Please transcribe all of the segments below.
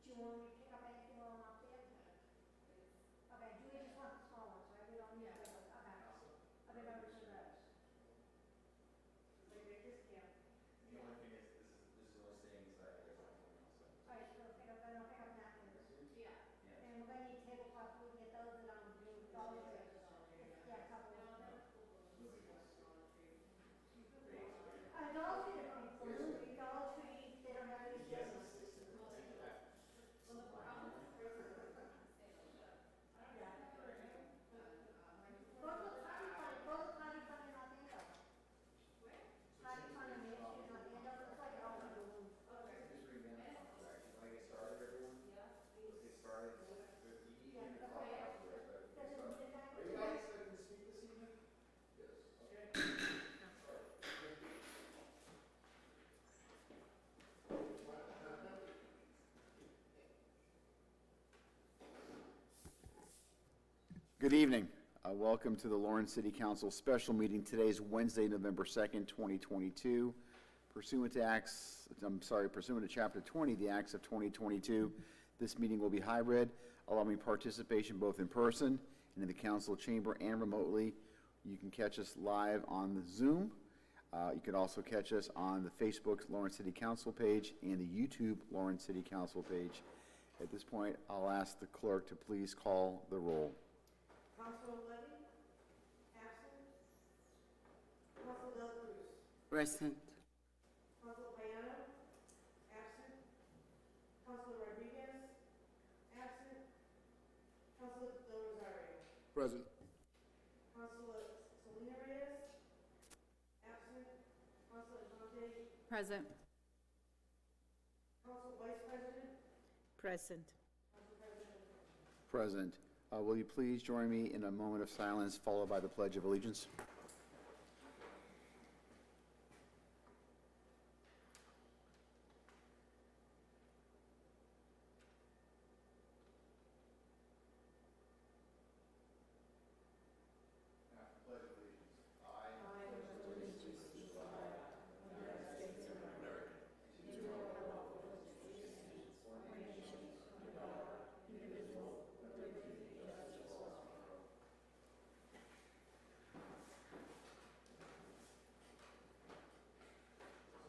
Do you want me to pick up anything while I'm up there? Okay, do we just want the small ones, right? We don't need the big ones, okay. I'll be remember to those. The only thing is, this is only saying is that there's nothing else. Alright, so pick up, then I'll pick up napkins. Yeah. Yeah. And we're gonna need tablecloth, we can get those at, Dollar Tree. Yeah, a couple of them. Dollar Tree, they're going to Dollar Tree, they don't have any sales. Go to the Party Fund, go to the Party Fund in Orlando. Party Fund in Main Street in Orlando, it's like an open room. Just remember, like get started, everyone? Let's get started with the evening and talk afterwards, but we can start. Are you guys expecting to speak this evening? Yes. Okay. Good evening. Welcome to the Lawrence City Council special meeting. Today is Wednesday, November 2nd, 2022. Pursuant to Chapter 20 of the Acts of 2022, this meeting will be hybrid, allowing participation both in person and in the council chamber and remotely. You can catch us live on the Zoom. You can also catch us on the Facebook Lawrence City Council page and the YouTube Lawrence City Council page. At this point, I'll ask the clerk to please call the roll. Councilor Levy, absent. Councilor Del Cruz. Present. Councilor Payano, absent. Councilor Rodriguez, absent. Councilor Del Rosario. Present. Councilor Selena Reyes, absent. Councilor Conte, Present. Council Vice President, Present. Council President. Present. Will you please join me in a moment of silence followed by the Pledge of Allegiance?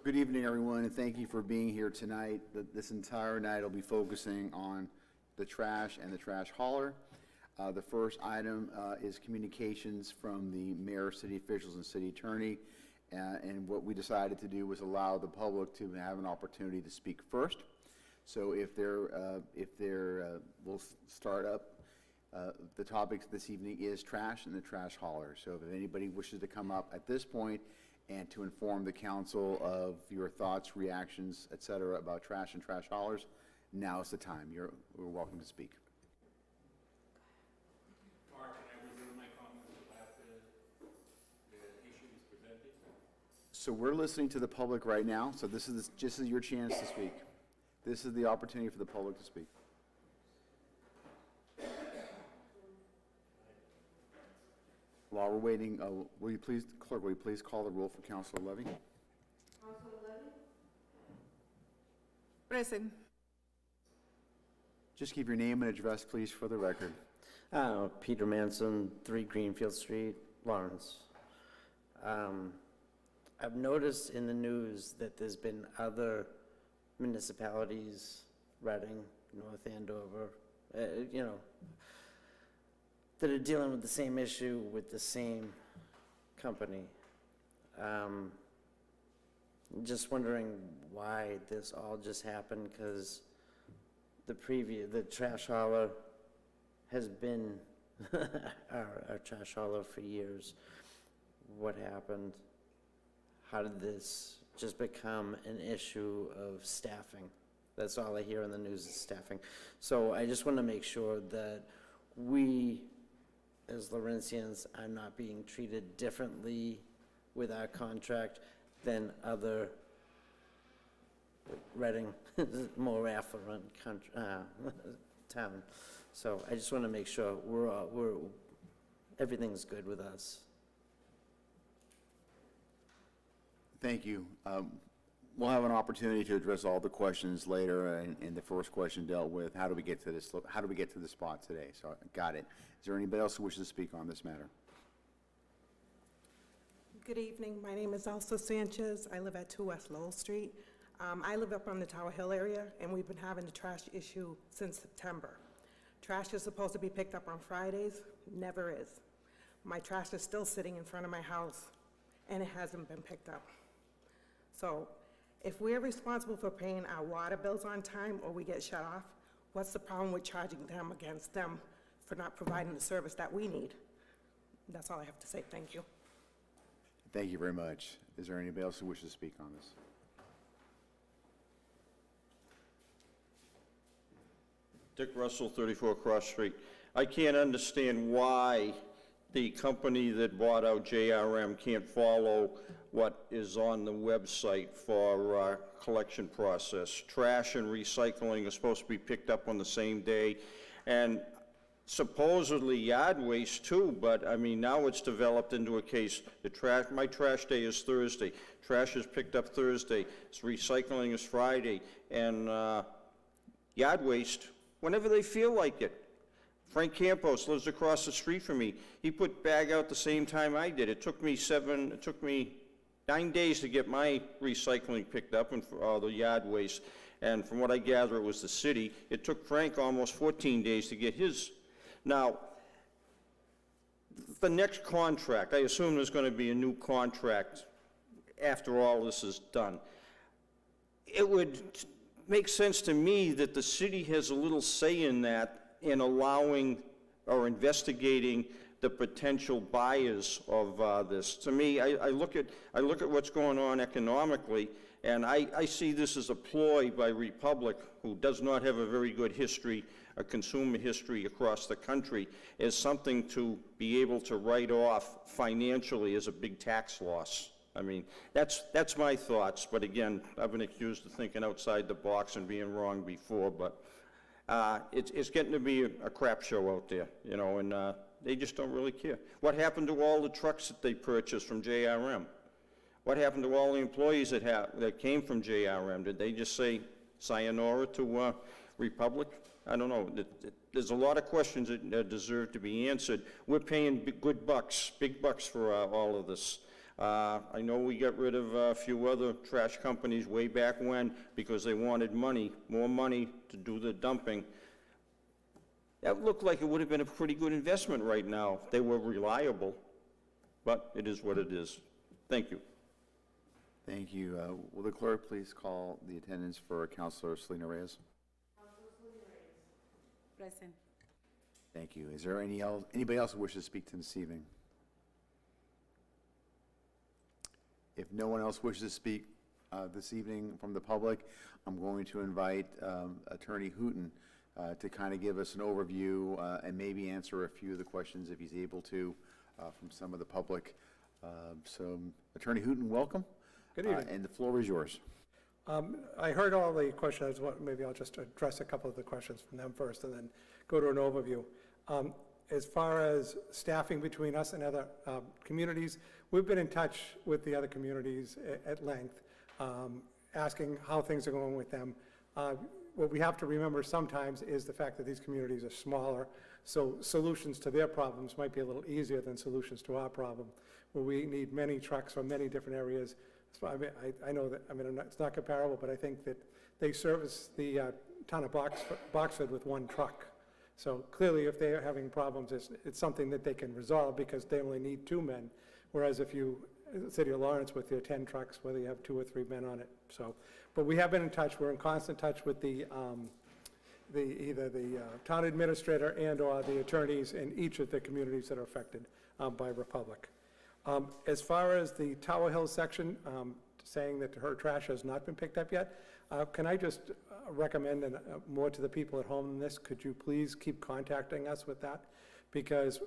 Good evening, everyone, and thank you for being here tonight. This entire night will be focusing on the trash and the trash hauler. The first item is communications from the mayor, city officials, and city attorney. And what we decided to do was allow the public to have an opportunity to speak first. So we'll start up. The topic this evening is trash and the trash hauler. So if anybody wishes to come up at this point and to inform the council of your thoughts, reactions, et cetera, about trash and trash haulers, now is the time. You're welcome to speak. Mark, can I reserve my comments about the issues presented? So we're listening to the public right now, so this is your chance to speak. This is the opportunity for the public to speak. While we're waiting, Clerk, will you please call the roll for Councilor Levy? Councilor Levy, Present. Just give your name and address, please, for the record. Peter Manson, 3 Greenfield Street, Lawrence. I've noticed in the news that there's been other municipalities, Reading, North Andover, that are dealing with the same issue with the same company. Just wondering why this all just happened, because the trash hauler has been our trash hauler for years. What happened? How did this just become an issue of staffing? That's all I hear in the news is staffing. So I just want to make sure that we, as Lawrencians, are not being treated differently with our contract than other Reading, more affluent country, town. So I just want to make sure everything's good with us. Thank you. we'll have an opportunity to address all the questions later, and the first question dealt with, how do we get to this spot today? So, got it. Is there anybody else who wishes to speak on this matter? Good evening. My name is Elsa Sanchez. I live at 2 West Lowell Street. I live up on the Tower Hill area, and we've been having a trash issue since September. Trash is supposed to be picked up on Fridays, never is. My trash is still sitting in front of my house, and it hasn't been picked up. So if we're responsible for paying our water bills on time or we get shut off, what's the problem with charging them against them for not providing the service that we need? That's all I have to say. Thank you. Thank you very much. Is there anybody else who wishes to speak on this? Dick Russell, 34 Cross Street. I can't understand why the company that bought out JRM can't follow what is on the website for collection process. Trash and recycling are supposed to be picked up on the same day, and supposedly yard waste too, but I mean, now it's developed into a case, my trash day is Thursday, trash is picked up Thursday, recycling is Friday, and yard waste, whenever they feel like it. Frank Campos lives across the street from me. He put bag out the same time I did. It took me 9 days to get my recycling picked up and for all the yard waste. And from what I gather, it was the city. It took Frank almost 14 days to get his. Now, the next contract, I assume there's going to be a new contract after all this is done. It would make sense to me that the city has a little say in that, in allowing or investigating the potential buyers of this. To me, I look at what's going on economically, and I see this as a ploy by Republic, who does not have a very good history, a consumer history across the country, as something to be able to write off financially as a big tax loss. I mean, that's my thoughts, but again, I've been accused of thinking outside the box and being wrong before, but it's getting to be a crap show out there, you know, and they just don't really care. What happened to all the trucks that they purchased from JRM? What happened to all the employees that came from JRM? Did they just say sayonara to Republic? I don't know. There's a lot of questions that deserve to be answered. We're paying big bucks for all of this. I know we got rid of a few other trash companies way back when because they wanted more money to do the dumping. That looked like it would have been a pretty good investment right now. They were reliable, but it is what it is. Thank you. Thank you. Will the clerk please call the attendance for Councilor Selena Reyes? Present. Thank you. Is there anybody else who wishes to speak to this evening? If no one else wishes to speak this evening from the public, I'm going to invite Attorney Hooton to kind of give us an overview and maybe answer a few of the questions if he's able to from some of the public. So, Attorney Hooton, welcome. Good evening. And the floor is yours. I heard all the questions. Maybe I'll just address a couple of the questions from them first and then go to an overview. As far as staffing between us and other communities, we've been in touch with the other communities at length, asking how things are going with them. What we have to remember sometimes is the fact that these communities are smaller, so solutions to their problems might be a little easier than solutions to our problem, where we need many trucks from many different areas. So I know that, it's not comparable, but I think that they service the town of Boxford with one truck. So clearly, if they're having problems, it's something that they can resolve because they only need 2 men. Whereas if you, City of Lawrence, with your 10 trucks, whether you have 2 or 3 men on it. So, but we have been in touch. We're in constant touch with either the town administrator and/or the attorneys in each of the communities that are affected by Republic. As far as the Tower Hill section, saying that her trash has not been picked up yet, can I just recommend more to the people at home than this? Could you please keep contacting us with that? Because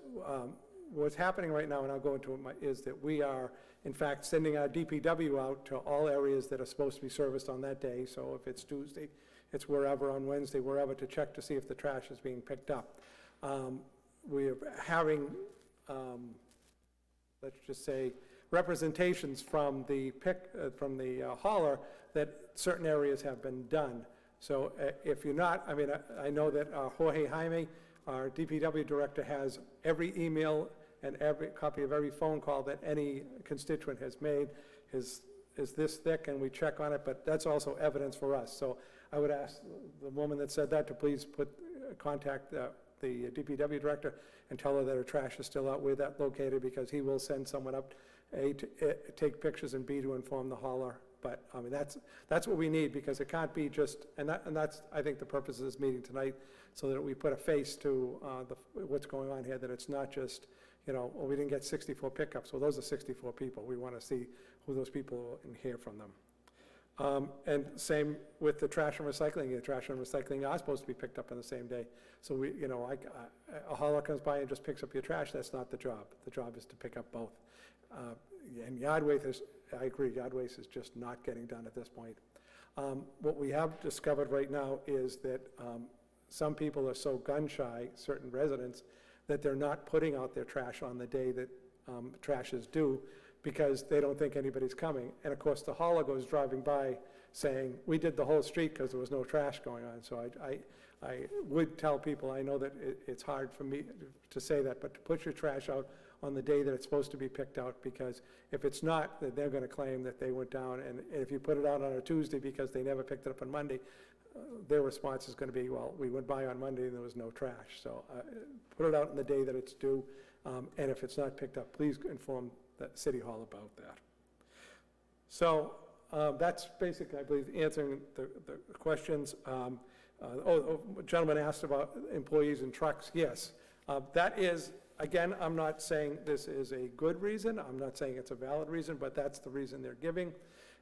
what's happening right now, and I'll go into it, is that we are, in fact, sending our DPW out to all areas that are supposed to be serviced on that day. So if it's Tuesday, it's wherever, on Wednesday, wherever, to check to see if the trash is being picked up. We're having, let's just say, representations from the hauler that certain areas have been done. So if you're not, I mean, I know that Jorge Jaime, our DPW director, has every email and every copy of every phone call that any constituent has made is this thick, and we check on it, but that's also evidence for us. So I would ask the woman that said that to please contact the DPW director and tell her that her trash is still out where that's located, because he will send someone up, A, to take pictures, and B, to inform the hauler. But, I mean, that's what we need, because it can't be just, and that's, I think, the purpose of this meeting tonight, so that we put a face to what's going on here, that it's not just, you know, well, we didn't get 64 pickups. Well, those are 64 people. We want to see who those people are and hear from them. And same with the trash and recycling. The trash and recycling are supposed to be picked up on the same day. So we, you know, a hauler comes by and just picks up your trash. That's not the job. The job is to pick up both. And yard waste is, I agree, yard waste is just not getting done at this point. What we have discovered right now is that some people are so gun shy, certain residents, that they're not putting out their trash on the day that trash is due, because they don't think anybody's coming. And of course, the hauler goes driving by saying, we did the whole street because there was no trash going on. So I would tell people, I know that it's hard for me to say that, but to put your trash out on the day that it's supposed to be picked out, because if it's not, then they're going to claim that they went down. And if you put it out on a Tuesday because they never picked it up on Monday, their response is going to be, well, we went by on Monday and there was no trash. So put it out on the day that it's due, and if it's not picked up, please inform the City Hall about that. So that's basically, I believe, answering the questions. A gentleman asked about employees and trucks. Yes, that is, again, I'm not saying this is a good reason. I'm not saying it's a valid reason, but that's the reason they're giving,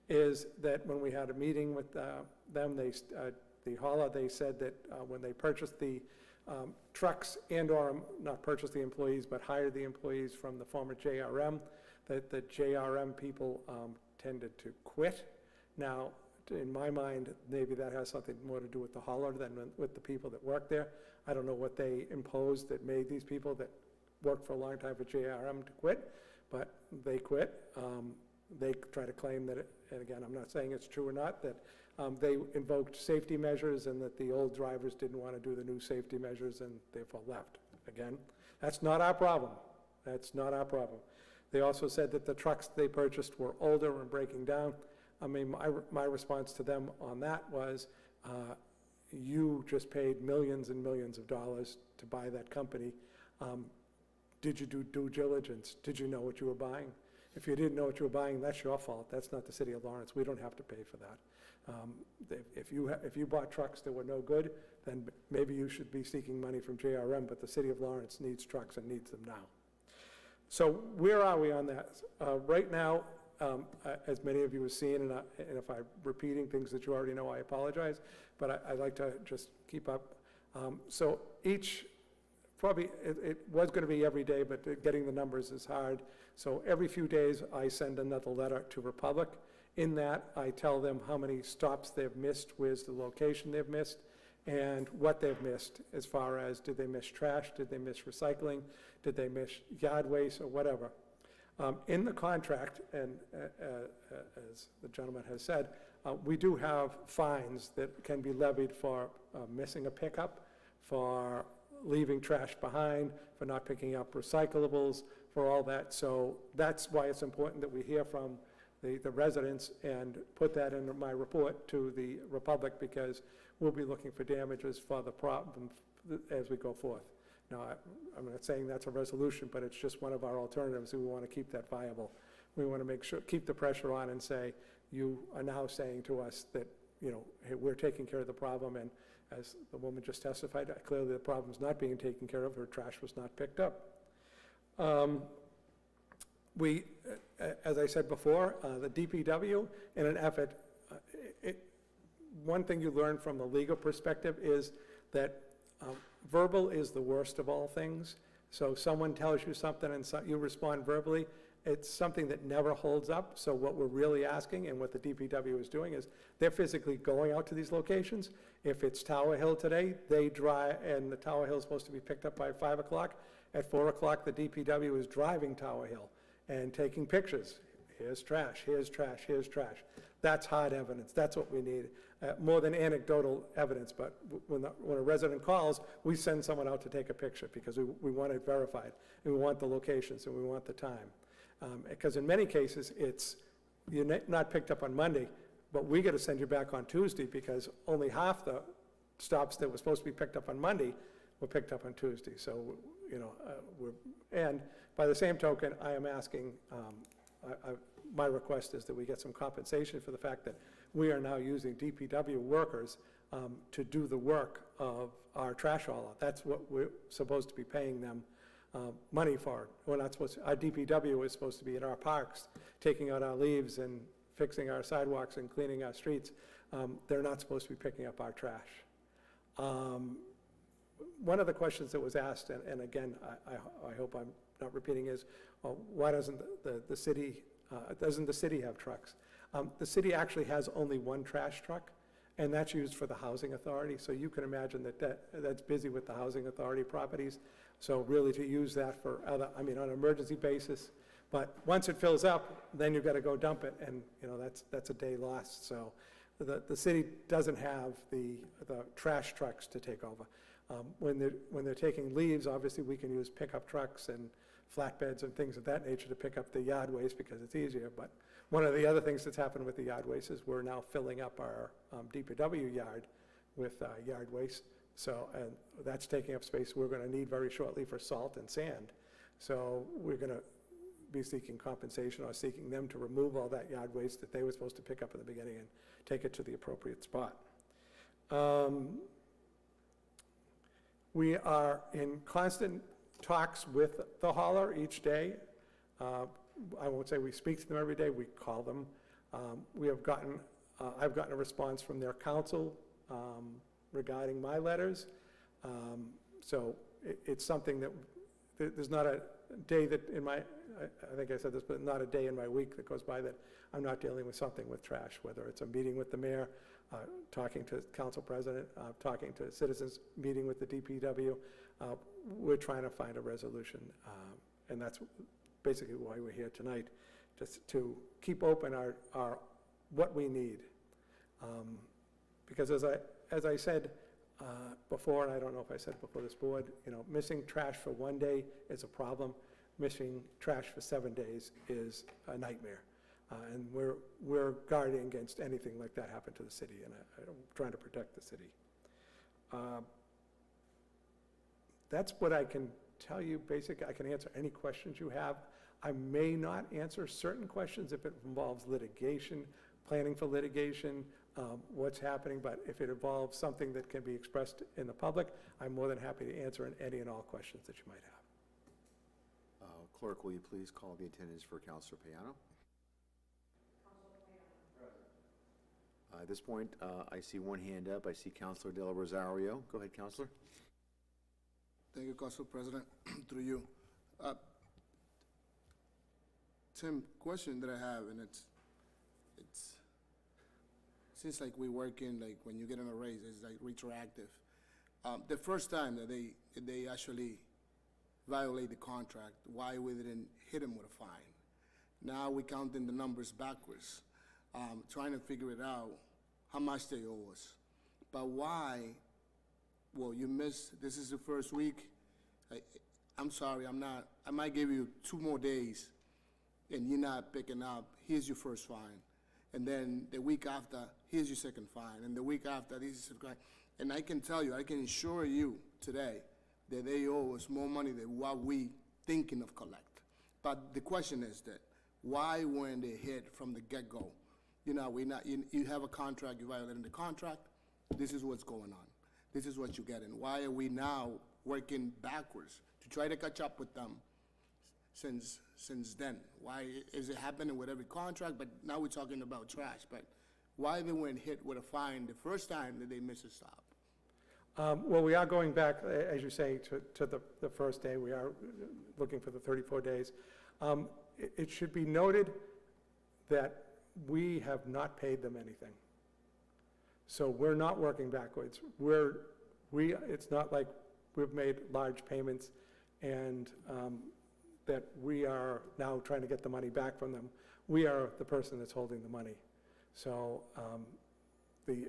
is that when we had a meeting with them, the hauler, they said that when they purchased the trucks and/or not purchased the employees, but hired the employees from the former JRM, that the JRM people tended to quit. Now, in my mind, maybe that has something more to do with the hauler than with the people that work there. I don't know what they imposed that made these people that worked for a long time for JRM to quit, but they quit. They try to claim that, and again, I'm not saying it's true or not, that they invoked safety measures and that the old drivers didn't want to do the new safety measures and therefore left. Again, that's not our problem. That's not our problem. They also said that the trucks they purchased were older and breaking down. I mean, my response to them on that was, you just paid millions and millions of dollars to buy that company. Did you do due diligence? Did you know what you were buying? If you didn't know what you were buying, that's your fault. That's not the City of Lawrence. We don't have to pay for that. If you bought trucks that were no good, then maybe you should be seeking money from JRM, but the City of Lawrence needs trucks and needs them now. So where are we on that? Right now, as many of you have seen, and if I'm repeating things that you already know, I apologize, but I'd like to just keep up. So each, probably, it was going to be every day, but getting the numbers is hard. So every few days, I send another letter to Republic. In that, I tell them how many stops they've missed, where's the location they've missed, and what they've missed, as far as did they miss trash, did they miss recycling, did they miss yard waste, or whatever. In the contract, and as the gentleman has said, we do have fines that can be levied for missing a pickup, for leaving trash behind, for not picking up recyclables, for all that. So that's why it's important that we hear from the residents and put that in my report to the Republic, because we'll be looking for damages for the problem as we go forth. Now, I'm not saying that's a resolution, but it's just one of our alternatives. We want to keep that viable. We want to make sure, keep the pressure on and say, you are now saying to us that, you know, hey, we're taking care of the problem, and as the woman just testified, clearly the problem's not being taken care of. Her trash was not picked up. We, as I said before, the DPW, in an effort, one thing you learn from the legal perspective is that verbal is the worst of all things. So someone tells you something and you respond verbally, it's something that never holds up. So what we're really asking, and what the DPW is doing, is they're physically going out to these locations. If it's Tower Hill today, they drive, and the Tower Hill is supposed to be picked up by 5 o'clock. At 4 o'clock, the DPW is driving Tower Hill. and taking pictures. Here's trash, here's trash, here's trash. That's hard evidence. That's what we need. More than anecdotal evidence, but when a resident calls, we send someone out to take a picture because we want it verified, and we want the locations, and we want the time. Because in many cases, you're not picked up on Monday, but we got to send you back on Tuesday because only half the stops that were supposed to be picked up on Monday were picked up on Tuesday. So, and by the same token, I am asking, my request is that we get some compensation for the fact that we are now using DPW workers to do the work of our trash hauler. That's what we're supposed to be paying them money for. We're not supposed to, our DPW is supposed to be in our parks, taking out our leaves and fixing our sidewalks and cleaning our streets. They're not supposed to be picking up our trash. One of the questions that was asked, and again, I hope I'm not repeating, is why doesn't the city have trucks? The city actually has only one trash truck, and that's used for the housing authority. So you can imagine that's busy with the housing authority properties. So really to use that for other, on an emergency basis. But once it fills up, then you've got to go dump it, and that's a day lost. So the city doesn't have the trash trucks to take over. When they're taking leaves, obviously we can use pickup trucks and flatbeds and things of that nature to pick up the yard waste because it's easier. But one of the other things that's happened with the yard waste is we're now filling up our DPW yard with yard waste. So, and that's taking up space we're going to need very shortly for salt and sand. So we're going to be seeking compensation or seeking them to remove all that yard waste that they were supposed to pick up in the beginning and take it to the appropriate spot. We are in constant talks with the hauler each day. I won't say we speak to them every day, we call them. I've gotten a response from their council regarding my letters. So it's something that there's not a day that I think I said this, but not a day in my week that goes by that I'm not dealing with something with trash, whether it's a meeting with the mayor, talking to council president, talking to citizens, meeting with the DPW. We're trying to find a resolution, and that's basically why we're here tonight, just to keep open our what we need. Because as I said before, and I don't know if I said before this board, missing trash for one day is a problem. Missing trash for 7 days is a nightmare. And we're guarding against anything like that happen to the city, and I'm trying to protect the city. That's what I can tell you. Basically, I can answer any questions you have. I may not answer certain questions if it involves litigation, planning for litigation, what's happening, but if it involves something that can be expressed in the public, I'm more than happy to answer any and all questions that you might have. Clerk, will you please call the attendance for Councilor Payano? At this point, I see one hand up. I see Councilor Del Rosario. Go ahead, Councilor. Thank you, Council President. Through you. Tim, question that I have, and it seems like we work in, like when you get in a raise, it's like retroactive. The first time that they actually violate the contract, why we didn't hit them with a fine? Now we're counting the numbers backwards, trying to figure it out how much they owe us. But why? Well, you missed, this is the first week. I'm sorry, I might give you 2 more days and you're not picking up, here's your first fine. And then the week after, here's your second fine. And the week after, this is the fine. And I can tell you, I can assure you today that they owe us more money than what we thinking of collect. But the question is that, why weren't they hit from the get-go? You have a contract, you violated the contract, this is what's going on. This is what you're getting. Why are we now working backwards to try to catch up with them since then? Why is it happening with every contract, but now we're talking about trash, but why they weren't hit with a fine the first time that they missed a stop? Well, we are going back, as you say, to the first day. We are looking for the 34 days. It should be noted that we have not paid them anything. So we're not working backwards. It's not like we've made large payments and that we are now trying to get the money back from them. We are the person that's holding the money. So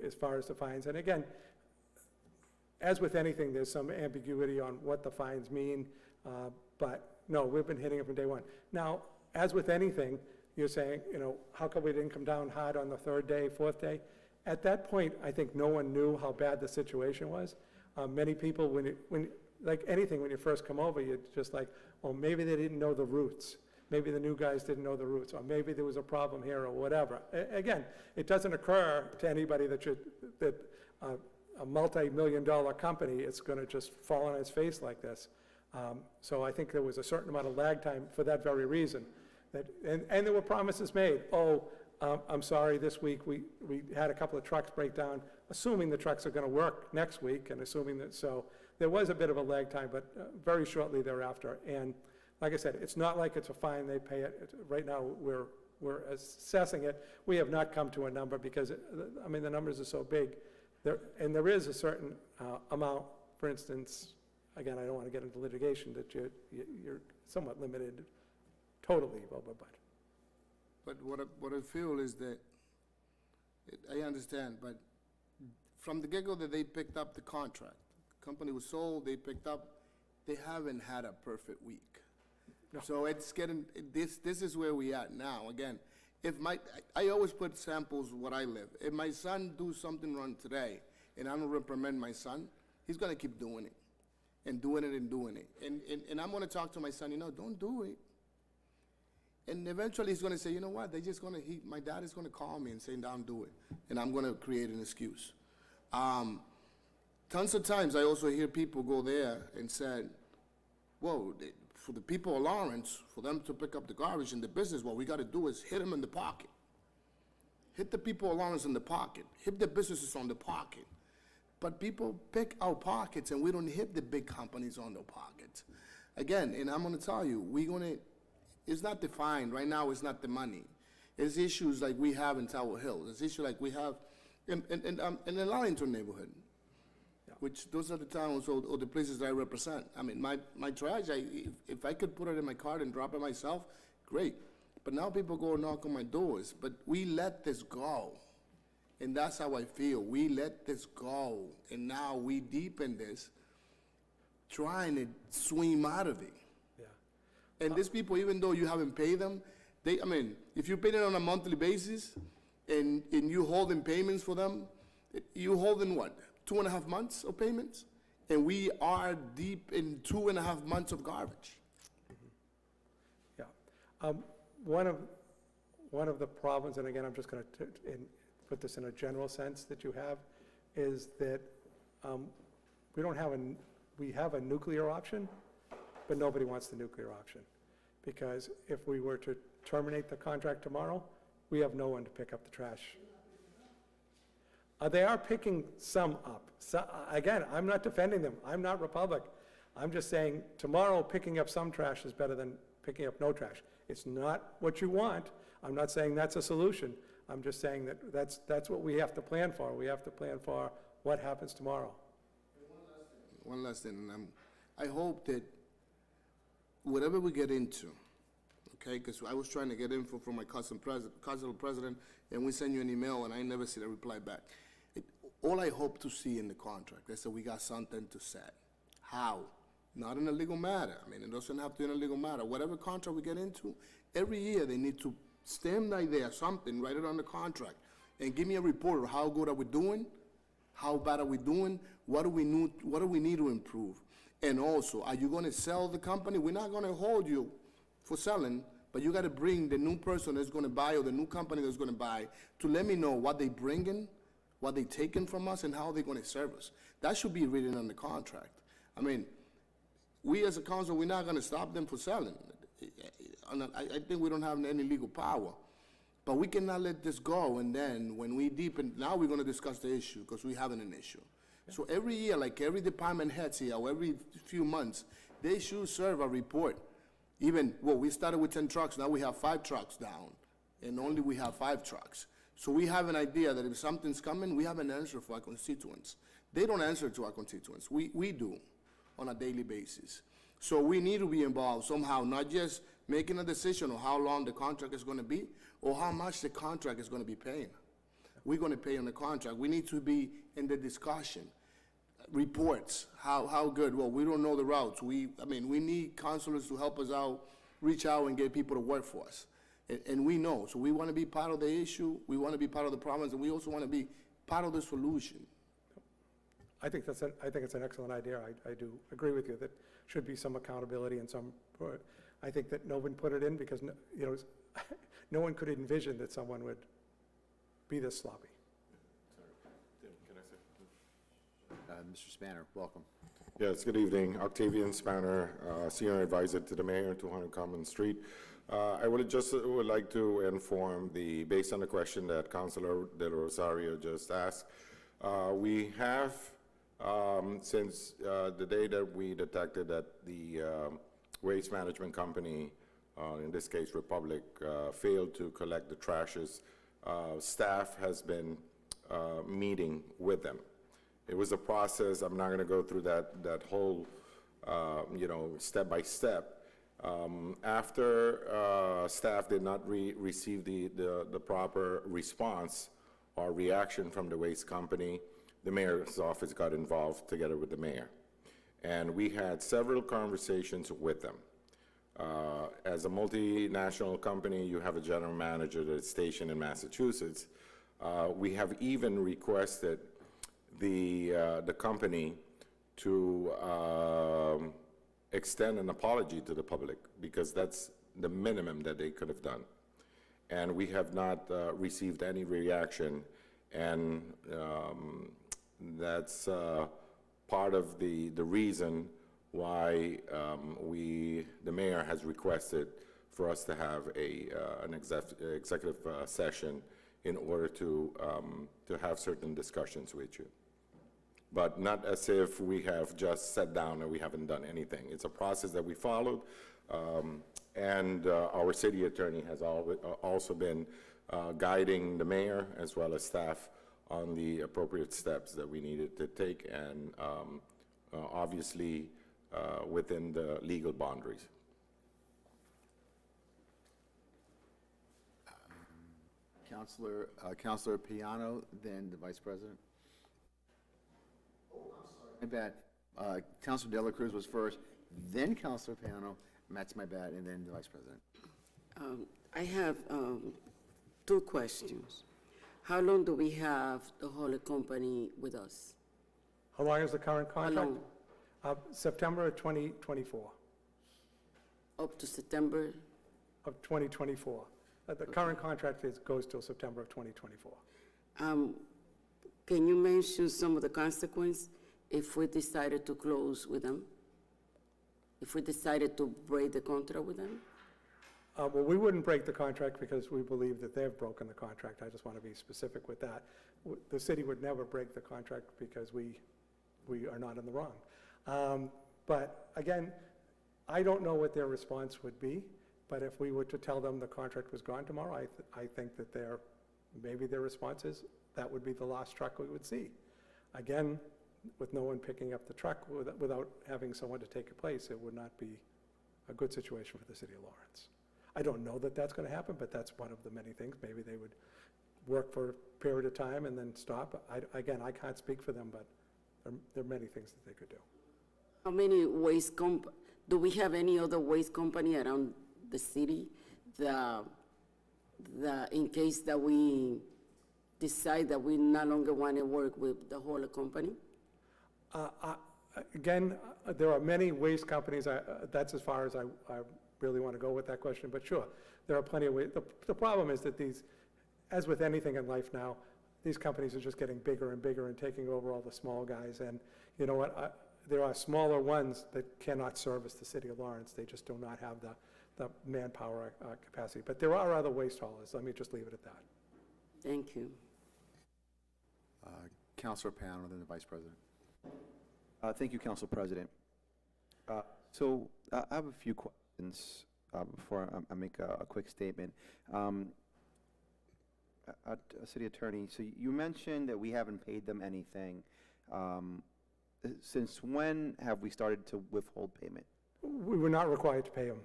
as far as the fines, and again, as with anything, there's some ambiguity on what the fines mean, but no, we've been hitting it from day one. Now, as with anything, you're saying, how come we didn't come down hard on the third day, fourth day? At that point, I think no one knew how bad the situation was. Many people, like anything, when you first come over, you're just like, well, maybe they didn't know the routes. Maybe the new guys didn't know the routes, or maybe there was a problem here, or whatever. Again, it doesn't occur to anybody that a multi-million-dollar company is going to just fall on its face like this. So I think there was a certain amount of lag time for that very reason. And there were promises made. I'm sorry, this week we had a couple of trucks break down, assuming the trucks are going to work next week, and assuming that, so there was a bit of a lag time, but very shortly thereafter. And like I said, it's not like it's a fine, they pay it. Right now, we're assessing it. We have not come to a number because, the numbers are so big. And there is a certain amount, for instance, again, I don't want to get into litigation, that you're somewhat limited totally, But what I feel is that, I understand, but from the get-go that they picked up the contract, the company was sold, they picked up, they haven't had a perfect week. No. So it's getting, this is where we at now. Again, I always put samples what I live. If my son do something wrong today, and I don't reprimand my son, he's gonna keep doing it, and doing it and doing it. And I'm gonna talk to my son, don't do it. And eventually he's gonna say, you know what, my dad is gonna call me and say, don't do it. And I'm gonna create an excuse. Tons of times I also hear people go there and say, whoa, for the people of Lawrence, for them to pick up the garbage in the business, what we gotta do is hit them in the pocket. Hit the people of Lawrence in the pocket. Hit the businesses on the pocket. But people pick our pockets and we don't hit the big companies on their pockets. Again, and I'm gonna tell you, it's not the fine. Right now, it's not the money. It's issues like we have in Tower Hill. It's issues like we have in the Lavington neighborhood, which those are the towns or the places that I represent. My trash, if I could put it in my car and drop it myself, great. But now people go and knock on my doors. But we let this go. And that's how I feel. We let this go. And now we deepen this, trying to swim out of it. And these people, even though you haven't paid them, if you pay them on a monthly basis and you holding payments for them, you holding what, 2.5 months of payments? And we are deep in 2.5 months of garbage. Yeah. One of the problems, and again, I'm just going to put this in a general sense that you have, is that we have a nuclear option, but nobody wants the nuclear option. Because if we were to terminate the contract tomorrow, we have no one to pick up the trash. They are picking some up. So, again, I'm not defending them. I'm not Republic. I'm just saying tomorrow picking up some trash is better than picking up no trash. It's not what you want. I'm not saying that's a solution. I'm just saying that that's what we have to plan for. We have to plan for what happens tomorrow. One last thing. I hope that whatever we get into, okay, because I was trying to get info from my cousin president, and we send you an email, and I never see the reply back. All I hope to see in the contract is that we got something to set. How? Not in a legal matter. It doesn't have to be in a legal matter. Whatever contract we get into, every year they need to stamp right there something, write it on the contract, and give me a report of how good are we doing, how bad are we doing, what do we need to improve. And also, are you going to sell the company? We're not going to hold you for selling, but you got to bring the new person that's going to buy or the new company that's going to buy to let me know what they bringing, what they taking from us, and how they're going to serve us. That should be written on the contract. We as a council, we're not going to stop them for selling. I think we don't have any legal power. But we cannot let this go, and then when we deepen, now we're going to discuss the issue because we're having an issue. So every year, like every department heads here, or every few months, they should serve a report. We started with 10 trucks, now we have 5 trucks down, and only we have 5 trucks. So we have an idea that if something's coming, we have an answer for our constituents. They don't answer to our constituents. We do on a daily basis. So we need to be involved somehow, not just making a decision on how long the contract is gonna be or how much the contract is gonna be paying. We're gonna pay on the contract. We need to be in the discussion. Reports, how good, well, we don't know the routes. We need counselors to help us out, reach out and get people to work for us. And we know, so we want to be part of the issue, we want to be part of the problems, and we also want to be part of the solution. I think it's an excellent idea. I do agree with you that should be some accountability and some, I think that no one put it in because, no one could envision that someone would be this sloppy. Mr. Spanner, welcome. Yes, good evening. Octavian Spanner, Senior Advisor to the Mayor, 200 Common Street. I would like to inform based on the question that Councilor Del Rosario just asked, we have, since the day that we detected that the waste management company, in this case Republic, failed to collect the trashes, staff has been meeting with them. It was a process. I'm not going to go through that whole, step by step. After staff did not receive the proper response or reaction from the waste company, the mayor's office got involved together with the mayor. And we had several conversations with them. As a multinational company, you have a general manager that's stationed in Massachusetts. We have even requested the company to extend an apology to the public because that's the minimum that they could have done. And we have not received any reaction, and that's part of the reason why the mayor has requested for us to have an executive session in order to have certain discussions with you. But not as if we have just sat down and we haven't done anything. It's a process that we followed, and our city attorney has also been guiding the mayor as well as staff on the appropriate steps that we needed to take, and obviously within the legal boundaries. Councilor Piano, then the Vice President. My bad. Councilor Dela Cruz was first, then Councilor Piano. That's my bad, and then the Vice President. I have two questions. How long do we have the Hole Company with us? How long is the current contract? How long? September of 2024. Up to September? Of 2024. The current contract goes till September of 2024. Can you mention some of the consequences if we decided to close with them? If we decided to break the contract with them? Well, we wouldn't break the contract because we believe that they've broken the contract. I just want to be specific with that. The city would never break the contract because we are not in the wrong. But again, I don't know what their response would be, but if we were to tell them the contract was gone tomorrow, I think that maybe their response is that would be the last truck we would see. Again, with no one picking up the truck without having someone to take a place, it would not be a good situation for the city of Lawrence. I don't know that that's going to happen, but that's one of the many things. Maybe they would work for a period of time and then stop. Again, I can't speak for them, but there are many things that they could do. How many waste do we have any other waste company around the city in case that we decide that we no longer want to work with the Hole Company? Again, there are many waste companies. That's as far as I really want to go with that question, but sure, there are plenty of ways. The problem is that as with anything in life now, these companies are just getting bigger and bigger and taking over all the small guys, and you know what, there are smaller ones that cannot service the city of Lawrence. They just do not have the manpower capacity, but there are other waste haulers. Let me just leave it at that. Thank you. Councilor Piano, then the Vice President. Thank you, Council President. So I have a few questions before I make a quick statement. City Attorney, so you mentioned that we haven't paid them anything. Since when have we started to withhold payment? We were not required to pay them.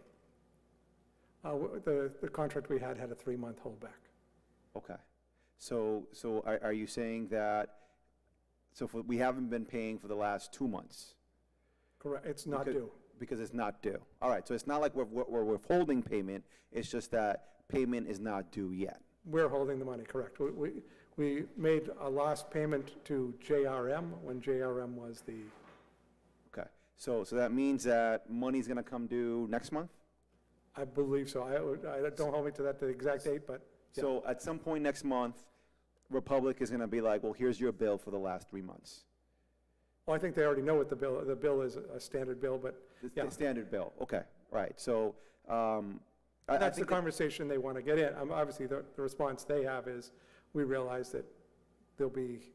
The contract we had a 3-month holdback. Okay. So are you saying that, we haven't been paying for the last 2 months? Correct, it's not Because- due. Because it's not due. All right, so it's not like we're withholding payment, it's just that payment is not due yet. We're holding the money, correct. We made a last payment to JRM when JRM was the, Okay, so that means that money's gonna come due next month? I believe so. Don't hold me to that, the exact date, but yeah. So at some point next month, Republic is gonna be like, well, here's your bill for the last 3 months. Well, I think they already know what the bill is, a standard bill, but The yeah. standard bill, okay, right, so, That's the think that- conversation they want to get in. Obviously, the response they have is, we realize that there'll be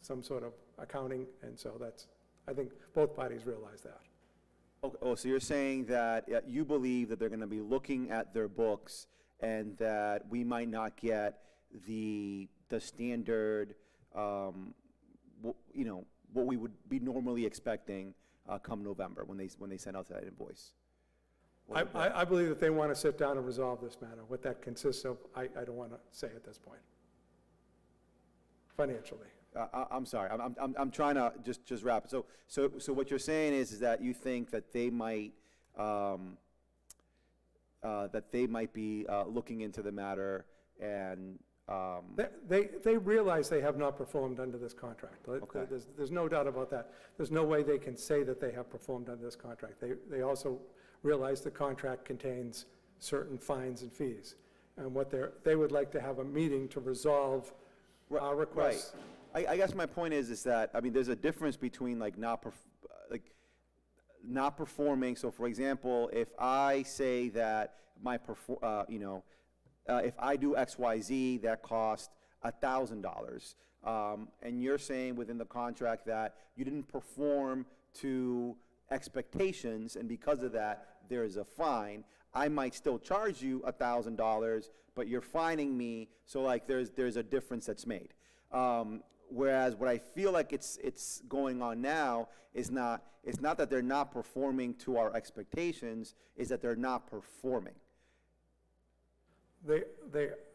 some sort of accounting, and so I think both parties realize that. Oh, so you're saying that you believe that they're going to be looking at their books and that we might not get the standard, what we would be normally expecting come November when they send out that invoice? I believe that they want to sit down and resolve this matter. What that consists of, I don't want to say at this point. Financially. I'm sorry, I'm trying to just wrap it. So what you're saying is that you think that they might be looking into the matter and, They realize they have not performed under this contract. Okay. There's no doubt about that. There's no way they can say that they have performed under this contract. They also realize the contract contains certain fines and fees. And they would like to have a meeting to resolve our requests. right. I guess my point is that, I mean, there's a difference between not performing. So for example, if I say that if I do X, Y, Z, that cost $1,000, and you're saying within the contract that you didn't perform to expectations, and because of that, there is a fine, I might still charge you $1,000, but you're fining me, so there's a difference that's made. Whereas what I feel like it's going on now is it's not that they're not performing to our expectations, is that they're not performing.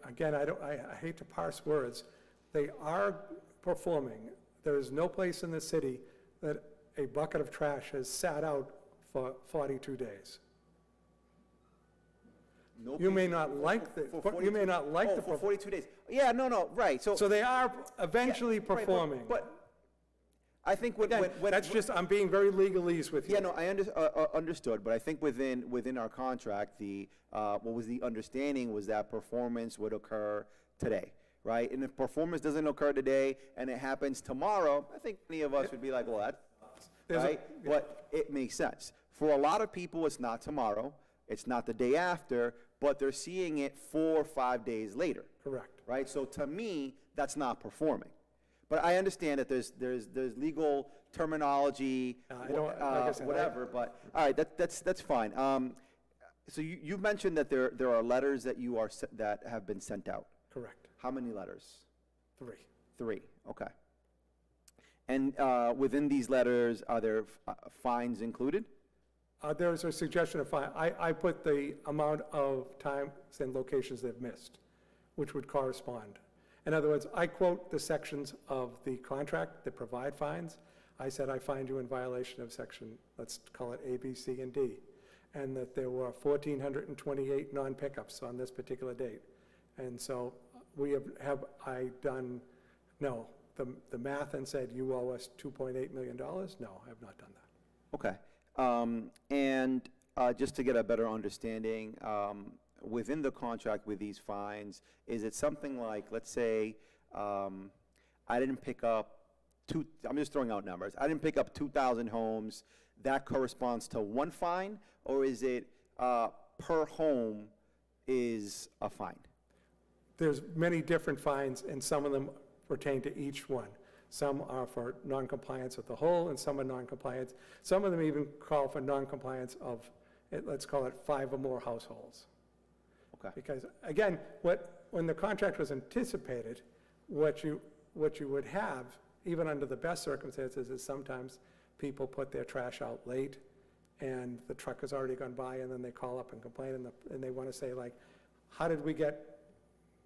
Again, I hate to parse words. They are performing. There is no place in the city that a bucket of trash has sat out for 42 days. No You may piece- not like for you may not like oh, the, for 42 days. Yeah, no, right, so. so they are eventually Yeah, right, performing. But I think Again, that's just, I'm being very legalese with you. Yeah, no, I understood, but I think within our contract, what was the understanding was that performance would occur today, right? And if performance doesn't occur today and it happens tomorrow, I think many of us would be like, well, that's, There's a- right? But it makes sense. For a lot of people, it's not tomorrow, it's not the day after, but they're seeing it 4 or 5 days later. Correct. Right? So to me, that's not performing. But I understand that there's legal terminology, I don't- like I said, whatever, but, all right, that's fine. So you've mentioned that there are letters that have been sent out. Correct. How many letters? 3. 3, okay. And within these letters, are there fines included? There's a suggestion of fine. I put the amount of times and locations they've missed, which would correspond. In other words, I quote the sections of the contract that provide fines. I said I find you in violation of section, let's call it A, B, C, and D, and that there were 1,428 non-pickups on this particular date. And so I done the math and said, you owe us $2.8 million? No, I have not done that. Okay. And just to get a better understanding, within the contract with these fines, is it something like, let's say, I didn't pick up I'm just throwing out numbers, I didn't pick up 2,000 homes, that corresponds to one fine, or is it per home is a fine? There's many different fines, and some of them pertain to each one. Some are for noncompliance with the whole, and some are noncompliance. Some of them even call for noncompliance of, let's call it 5 or more households. Okay. Because, again, when the contract was anticipated, what you would have, even under the best circumstances, is sometimes people put their trash out late, and the truck has already gone by, and then they call up and complain, and they want to say, like, how did we get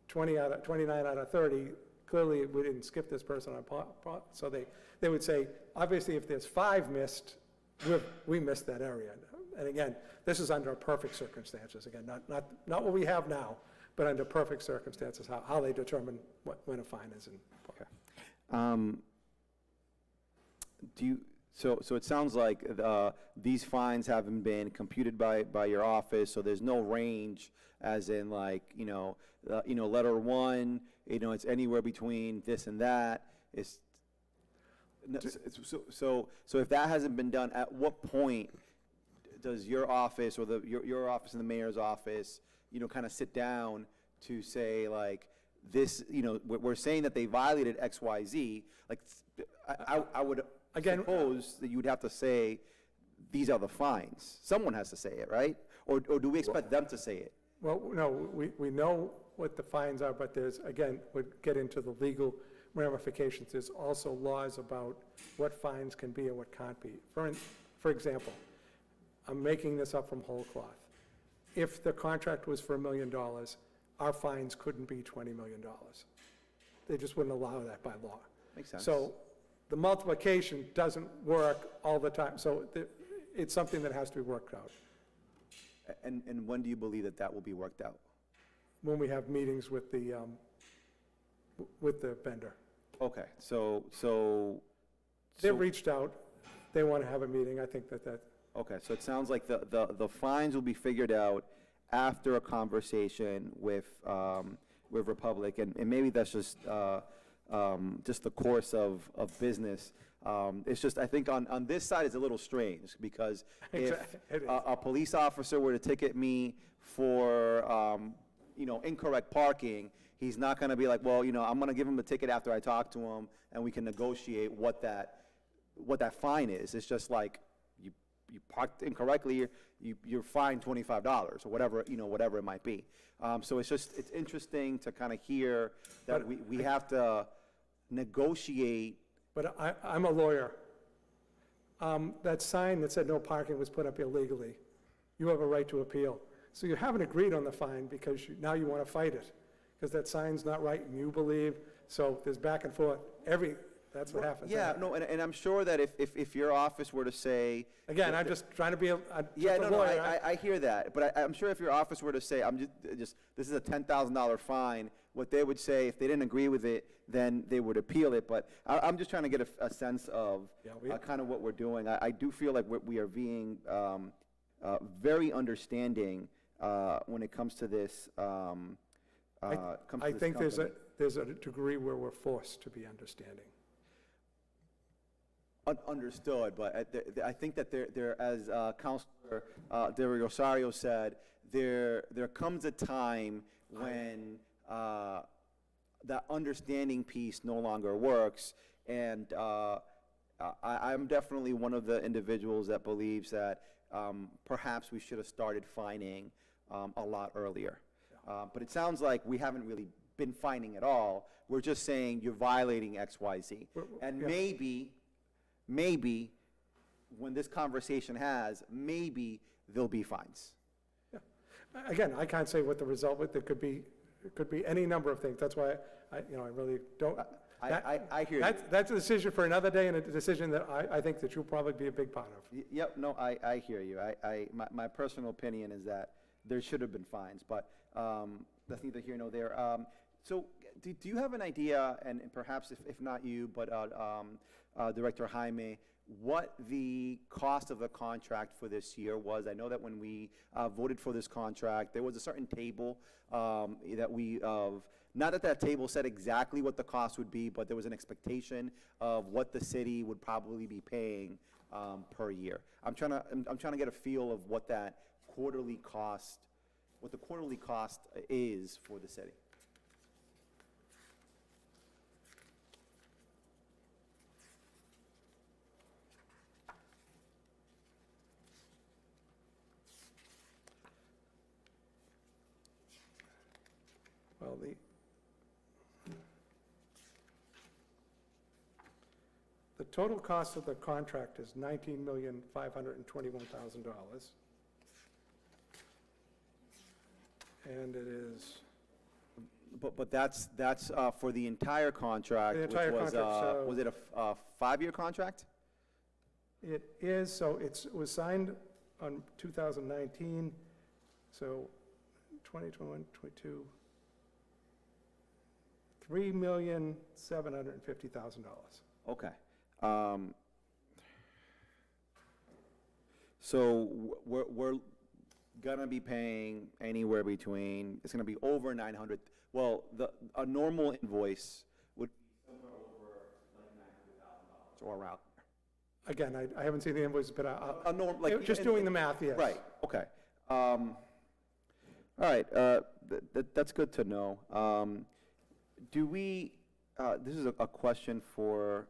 29 out of 30? Clearly, we didn't skip this person on, so they would say, obviously, if there's 5 missed, we missed that area. And again, this is under perfect circumstances, again, not what we have now, but under perfect circumstances, how they determine when a fine is in. Okay. So it sounds like these fines haven't been computed by your office, so there's no range, as in like, letter 1, it's anywhere between this and that. So if that hasn't been done, at what point does your office or your office and the mayor's office, kind of sit down to say, like, this, we're saying that they violated X, Y, Z, like, I would suppose that you would have to say, these are the fines. Someone has to say it, right? Or do we expect them to say it? Well, no, we know what the fines are, but there's, again, would get into the legal ramifications. There's also laws about what fines can be and what can't be. For example, I'm making this up from whole cloth. If the contract was for $1 million, our fines couldn't be $20 million. They just wouldn't allow that by law. Makes sense. So the multiplication doesn't work all the time. So it's something that has to be worked out. And when do you believe that will be worked out? When we have meetings with the vendor. Okay, so They've reached out. They want to have a meeting. I think that. Okay, so it sounds like the fines will be figured out after a conversation with Republic, and maybe that's just the course of business. It's just, I think on this side it's a little strange, because if a police officer were to ticket me for, incorrect parking, he's not going to be like, well, I'm going to give him a ticket after I talk to him, and we can negotiate what that fine is. It's just like, you parked incorrectly, you're fined $25 or whatever, whatever it might be. So it's interesting to kind of hear that we have to negotiate. But I'm a lawyer. That sign that said no parking was put up illegally. You have a right to appeal. So you haven't agreed on the fine because now you want to fight it, because that sign's not right and you believe. So there's back and forth. That's what happens. Yeah, no, and I'm sure that if your office were to say. Again, I'm just trying to be a lawyer. I hear that, but I'm sure if your office were to say, this is a $10,000 fine, what they would say, if they didn't agree with it, then they would appeal it. But I'm just trying to get a sense of kind of what we're doing. I do feel like we are being very understanding when it comes to this. I think there's a degree where we're forced to be understanding. Understood, but I think that there, as Councilor De Rosario said, there comes a time when that understanding piece no longer works, and I'm definitely one of the individuals that believes that perhaps we should have started fining a lot earlier. But it sounds like we haven't really been fining at all. We're just saying you're violating X, Y, Z, and maybe when this conversation maybe there'll be fines. Yeah. Again, I can't say what the result would. It could be any number of things. That's why I really don't. I hear you. That's a decision for another day, and a decision that I think that you'll probably be a big part of. Yep. No, I hear you. My personal opinion is that there should have been fines, but that's neither here nor there. So do you have an idea, and perhaps if not you, but Director Jaime, what the cost of the contract for this year was? I know that when we voted for this contract, there was a certain table that not that table said exactly what the cost would be, but there was an expectation of what the city would probably be paying per year. I'm trying to get a feel of what the quarterly cost is for the city. The total cost of the contract is $19,521,000. And it is, But that's for the entire contract, The which entire was, contract, so- was it a 5-year contract? it is, so it was signed on 2019, so 2021, 22, $3,750,000. Okay. So we're gonna be paying anywhere between, it's gonna be over 900, well, a normal invoice would be somewhere over like $900,000 or around. Again, I haven't seen the invoices, but A norm, like. just doing the math, yes. Right, okay. All right, that's good to know. Do we, this is a question for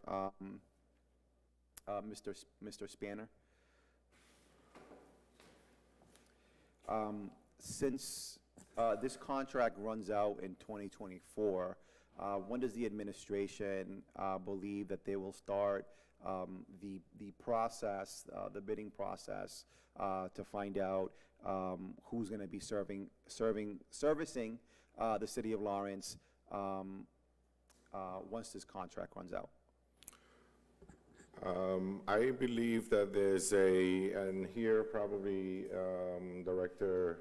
Mr. Spanner. Since this contract runs out in 2024, when does the administration believe that they will start the process, the bidding process, to find out who's going to be servicing the city of Lawrence once this contract runs out? I believe that there's and here probably Director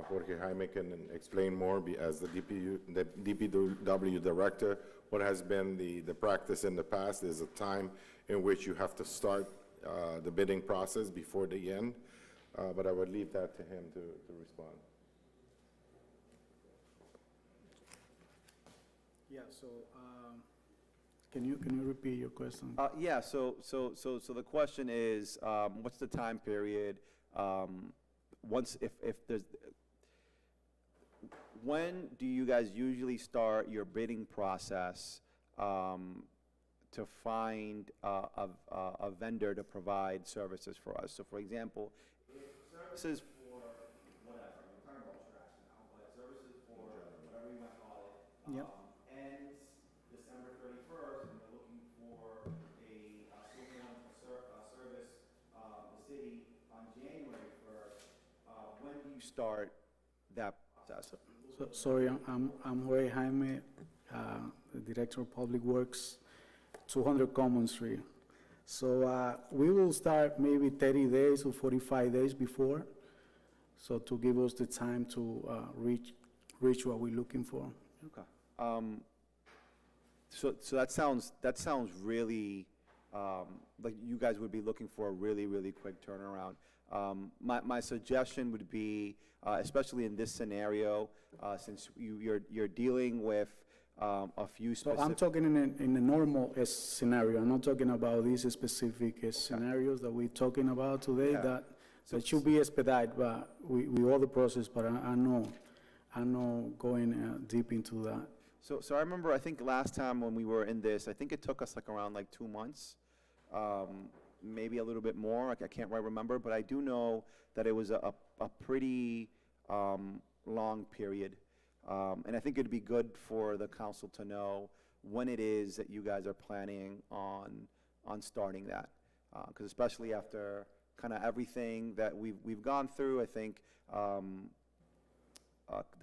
Jorge Jaime can explain more as the DPW director, what has been the practice in the past. There's a time in which you have to start the bidding process before the end, but I would leave that to him to respond. Yeah, so, can you repeat your question? Yeah, so the question is, what's the time period, once, if there's, when do you guys usually start your bidding process, to find a vendor to provide services for us? So for example, if services for whatever, we're talking about trash now, but services for whatever you might call it, Yep. ends December 31st, and we're looking for someone to service the city on January 1st, when do you start that process? So, sorry, I'm Jorge Jaime, the Director of Public Works, 200 Common Street. So we will start maybe 30 days or 45 days before, so to give us the time to reach what we're looking for. Okay. So that sounds really like you guys would be looking for a really, really quick turnaround. My suggestion would be, especially in this scenario, since you're dealing with a few So specific. I'm talking in a normal scenario. I'm not talking about these specific scenarios that we're talking about today. Yeah. That should be expedited, but we all the process. But I'm not going deep into that. So I remember, I think last time when we were in this, I think it took us like around like 2 months, maybe a little bit more. Like I can't quite remember, but I do know that it was a pretty long period. And I think it'd be good for the council to know when it is that you guys are planning on starting that. Because especially after kind of everything that we've gone through, I think the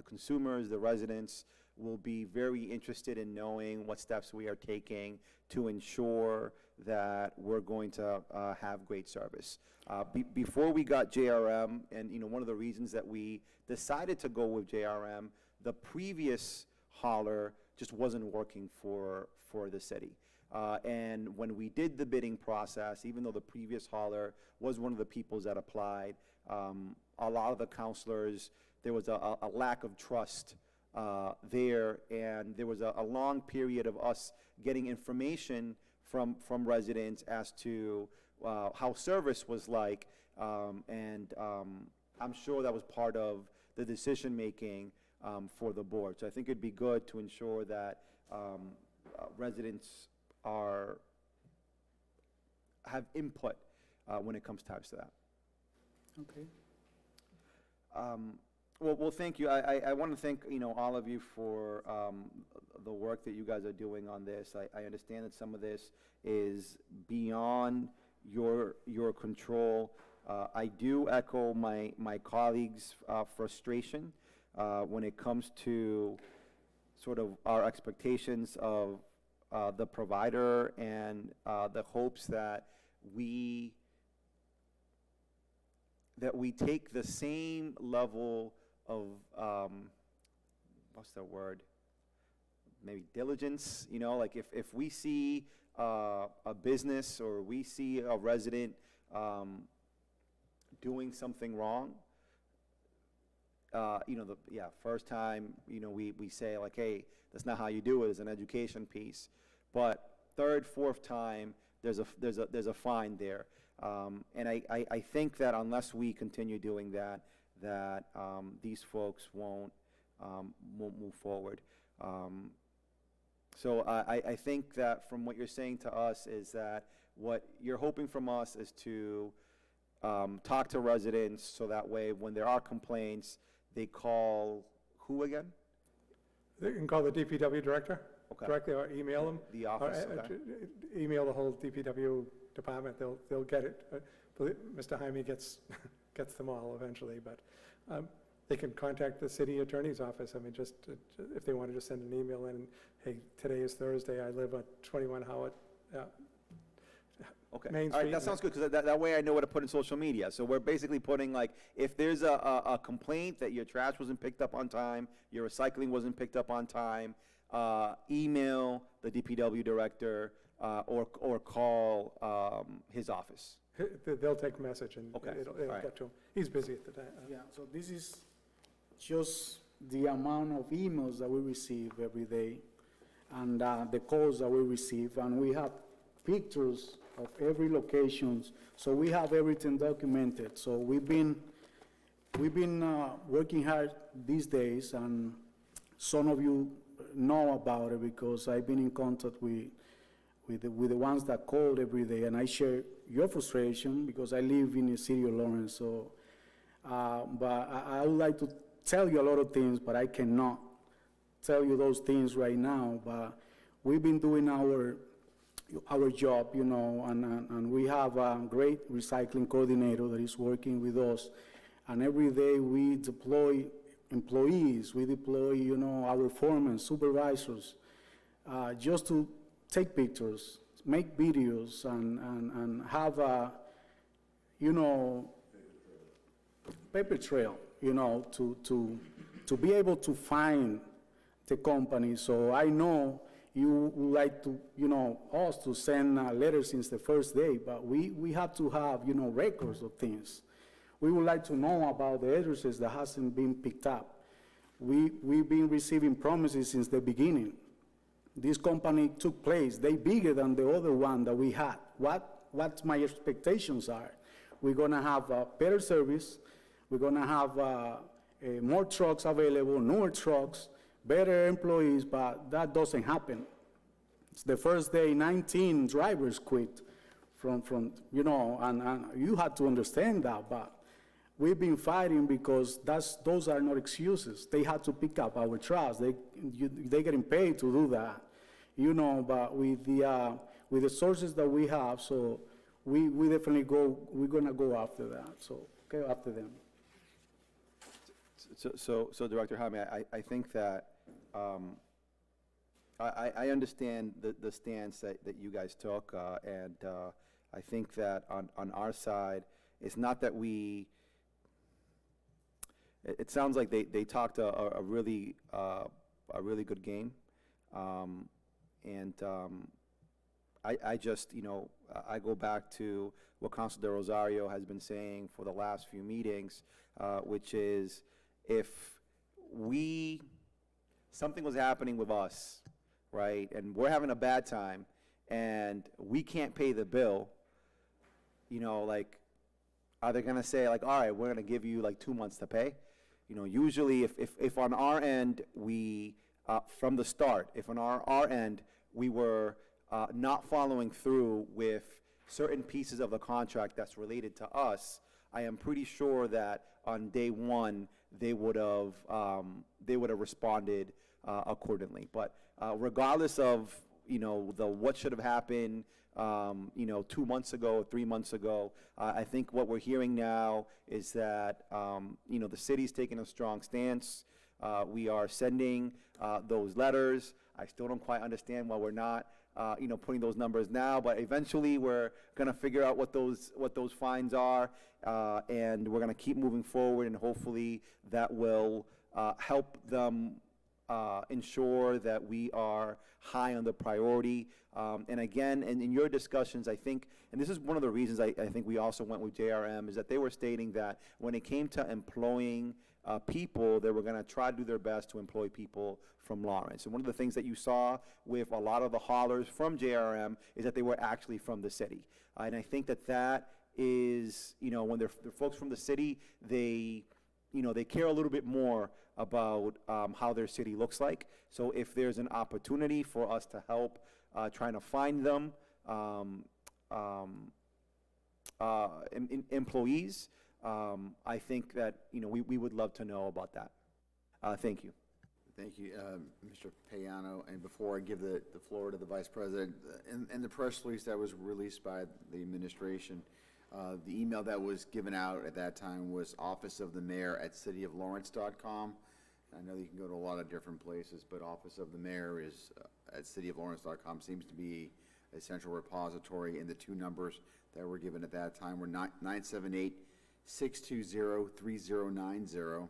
consumers, the residents, will be very interested in knowing what steps we are taking to ensure that we're going to have great service. Before we got JRM, and one of the reasons that we decided to go with JRM, the previous hauler just wasn't working for the city. And when we did the bidding process, even though the previous hauler was one of the people that applied, a lot of the councilors, there was a lack of trust there, and there was a long period of us getting information from residents as to how service was like, and I'm sure that was part of the decision-making for the board. So I think it'd be good to ensure that residents have input when it comes to that. Okay. Well, thank you. I want to thank, all of you for the work that you guys are doing on this. I understand that some of this is beyond your control. I do echo my colleagues' frustration when it comes to sort of our expectations of the provider and the hopes that we take the same level of, what's the word? Maybe diligence, like if we see a business or we see a resident doing something wrong, first time, we say like, hey, that's not how you do it, it's an education piece. But third, fourth time, there's a fine there. And I think that unless we continue doing that these folks won't move forward. So I think that from what you're saying to us is that what you're hoping from us is to talk to residents so that way when there are complaints, they call who again? They can call the DPW director Okay. directly or email them. The office, Or, okay. Email the whole DPW department, they'll get it. Mr. Jaime gets them all eventually, but they can contact the city attorney's office. I mean, just if they want to just send an email in, hey, today is Thursday, I live at 21 Howard, Okay, Main all right, Street. that sounds good, because that way I know what to put in social media. So we're basically putting, like, if there's a complaint that your trash wasn't picked up on time, your recycling wasn't picked up on time, email the DPW director, or call his office. They'll take a message and Okay, it'll all right. get to him. He's busy at the time. Yeah, so this is just the amount of emails that we receive every day and the calls that we receive, and we have pictures of every locations, so we have everything documented. So we've been working hard these days, and some of you know about it because I've been in contact with the ones that called every day, and I share your frustration because I live in the city of Lawrence. So, but I would like to tell you a lot of things, but I cannot tell you those things right now. But we've been doing our job, and we have a great recycling coordinator that is working with us. And every day we deploy employees, we deploy, our foremen, supervisors, just to take pictures, make videos, and have a, paper trail, to be able to find the company. So I know you would like to, us to send letters since the first day, but we have to have, records of things. We would like to know about the addresses that hasn't been picked up. We've been receiving promises since the beginning. This company took place. They bigger than the other one that we had. What my expectations are. We're gonna have a better service. We're gonna have more trucks available, newer trucks, better employees, but that doesn't happen. It's the first day 19 drivers quit from and you have to understand that, but we've been fighting because those are not excuses. They had to pick up our trash. They're getting paid to do that, but with the sources that we have, so we definitely we're gonna go after that, so go after them. So Director Jaime, I think that, I understand the stance that you guys took, and I think that on our side, it's not that it sounds like they talked a really good game, and I just, I go back to what Councilor De Rosario has been saying for the last few meetings, which is if something was happening with us, right, and we're having a bad time, and we can't pay the bill, are they gonna say like, all right, we're gonna give you like 2 months to pay? Usually if on our end we, from the start, if on our end we were not following through with certain pieces of the contract that's related to us, I am pretty sure that on day one they would have responded accordingly. But regardless of, what should have happened, 2 months ago, 3 months ago, I think what we're hearing now is that, the city's taking a strong stance. We are sending those letters. I still don't quite understand why we're not, putting those numbers now, but eventually we're going to figure out what those fines are, and we're going to keep moving forward, and hopefully that will help them ensure that we are high on the priority. And again, in your discussions, I think, and this is one of the reasons I think we also went with JRM, is that they were stating that when it came to employing people, they were going to try to do their best to employ people from Lawrence. And one of the things that you saw with a lot of the haulers from JRM is that they were actually from the city. And I think that is, when they're folks from the city, they care a little bit more about how their city looks like. So if there's an opportunity for us to help trying to find them employees, I think that, we would love to know about that. Thank you. Thank you, Mr. Payano. And before I give the floor to the Vice President, in the press release that was released by the administration, the email that was given out at that time was officeofthemayor@cityoflawrence.com. I know you can go to a lot of different places, but Office of the Mayor is at cityoflawrence.com seems to be a central repository, and the two numbers that were given at that time were 978-620-3090,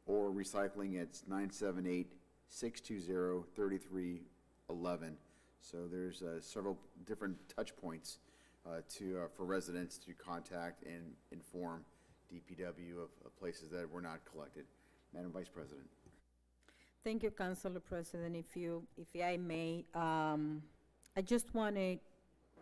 or recycling, it's 978-620-3311. So there's several different touch points for residents to contact and inform DPW of places that were not collected. Madam Vice President. Thank you, Councilor President. If I may, I just want to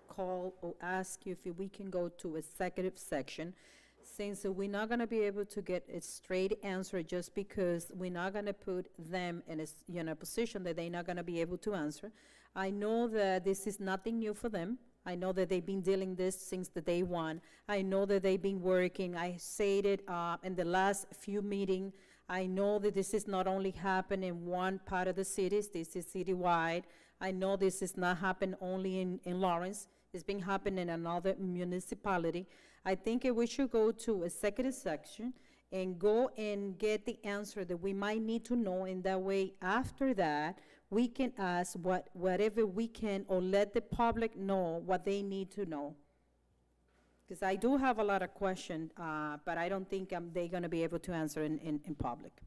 call or ask you if we can go to executive section, since we're not going to be able to get a straight answer just because we're not going to put them in a position that they're not going to be able to answer. I know that this is nothing new for them. I know that they've been dealing this since the day one. I know that they've been working. I said it in the last few meetings. I know that this is not only happen in one part of the cities, this is citywide. I know this is not happen only in Lawrence. It's been happening in another municipality. I think we should go to executive section and go and get the answer that we might need to know, and that way after that, we can ask whatever we can, or let the public know what they need to know. Because I do have a lot of questions, but I don't think they're going to be able to answer in public.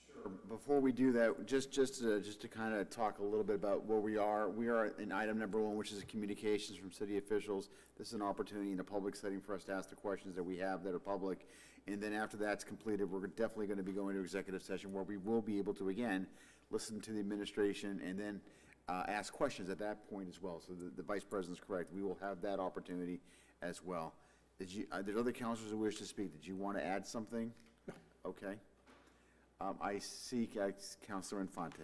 Sure. Before we do that, just to kind of talk a little bit about where we are in item number 1, which is communications from city officials. This is an opportunity in a public setting for us to ask the questions that we have that are public. And then after that's completed, we're definitely going to be going to executive session where we will be able to, again, listen to the administration and then ask questions at that point as well. So the Vice President's correct. We will have that opportunity as well. There's other councilors who wish to speak. Did you want to add something? No. Okay. I see Councilor Infante.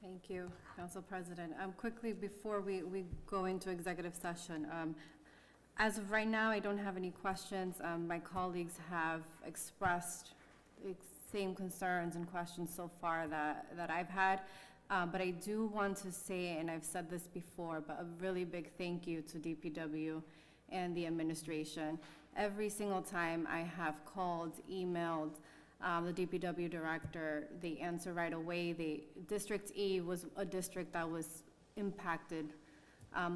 Thank you, Council President. Quickly, before we go into executive session, as of right now, I don't have any questions. My colleagues have expressed the same concerns and questions so far that I've had. But I do want to say, and I've said this before, but a really big thank you to DPW and the administration. Every single time I have called, emailed the DPW director, they answer right away. District E was a district that was impacted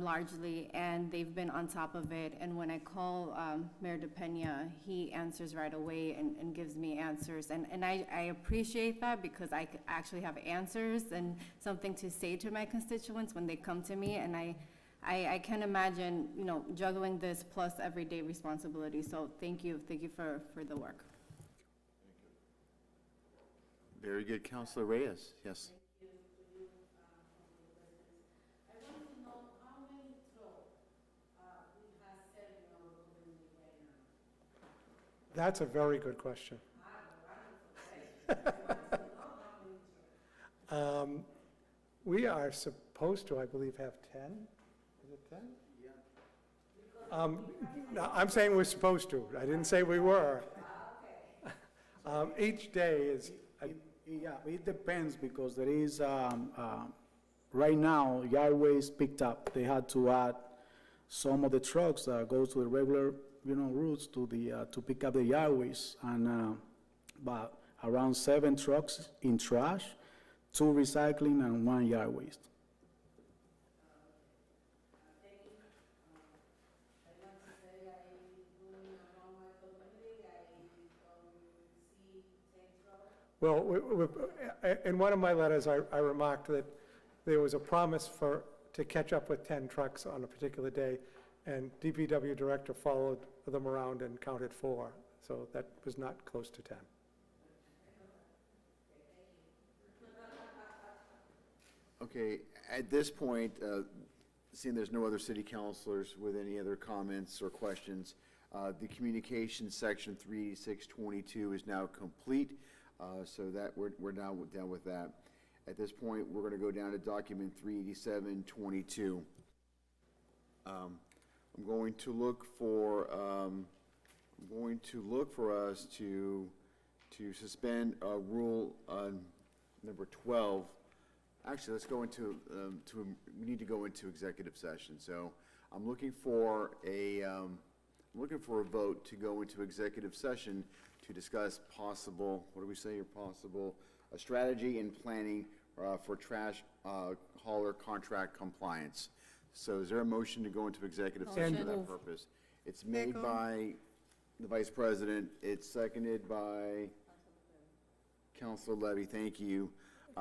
largely, and they've been on top of it. And when I call Mayor DePena, he answers right away and gives me answers. And I appreciate that, because I actually have answers and something to say to my constituents when they come to me. And I can't imagine, juggling this plus everyday responsibility. So thank you for the work. Very good. Councilor Reyes, yes. That's a very good question. We are supposed to, I believe, have 10. Is it 10? Yeah. No, I'm saying we're supposed to. I didn't say we were. Each day is, Yeah, it depends because there is, right now, yard waste picked up. They had to add some of the trucks that go to the regular, routes to the, to pick up the yard waste. And, about around 7 trucks in trash, 2 recycling and 1 yard waste. well, in one of my letters, I remarked that there was a promise to catch up with 10 trucks on a particular day, and DPW director followed them around and counted 4, so that was not close to 10. Okay, at this point, seeing there's no other city councilors with any other comments or questions, the communication section 38622 is now complete, so that we're now done with that. At this point, we're going to go down to document 38722. I'm going to look for us to suspend rule number 12. Actually, let's go into, we need to go into executive session. So I'm looking for a vote to go into executive session to discuss possible, what do we say here, possible, a strategy and planning for trash hauler contract compliance. So is there a motion to go into executive session for that purpose? It's made by the Vice President. It's seconded by Councilor Levy. Thank you.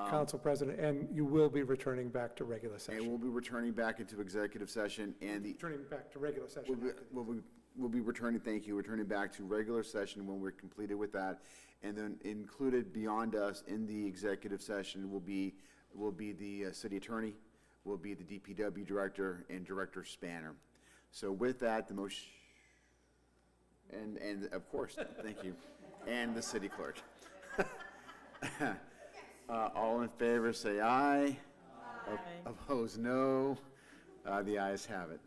Council President, and you will be returning back to regular session. And we'll be returning back into executive session, and the, Returning back to regular session. we'll be returning, thank you, returning back to regular session when we're completed with that. And then included beyond us in the executive session will be the city attorney, will be the DPW director, and Director Spanner. So with that, the motion, and of course, thank you, and the city clerk. All in favor, say aye. Aye. Opposed, no. The ayes have it.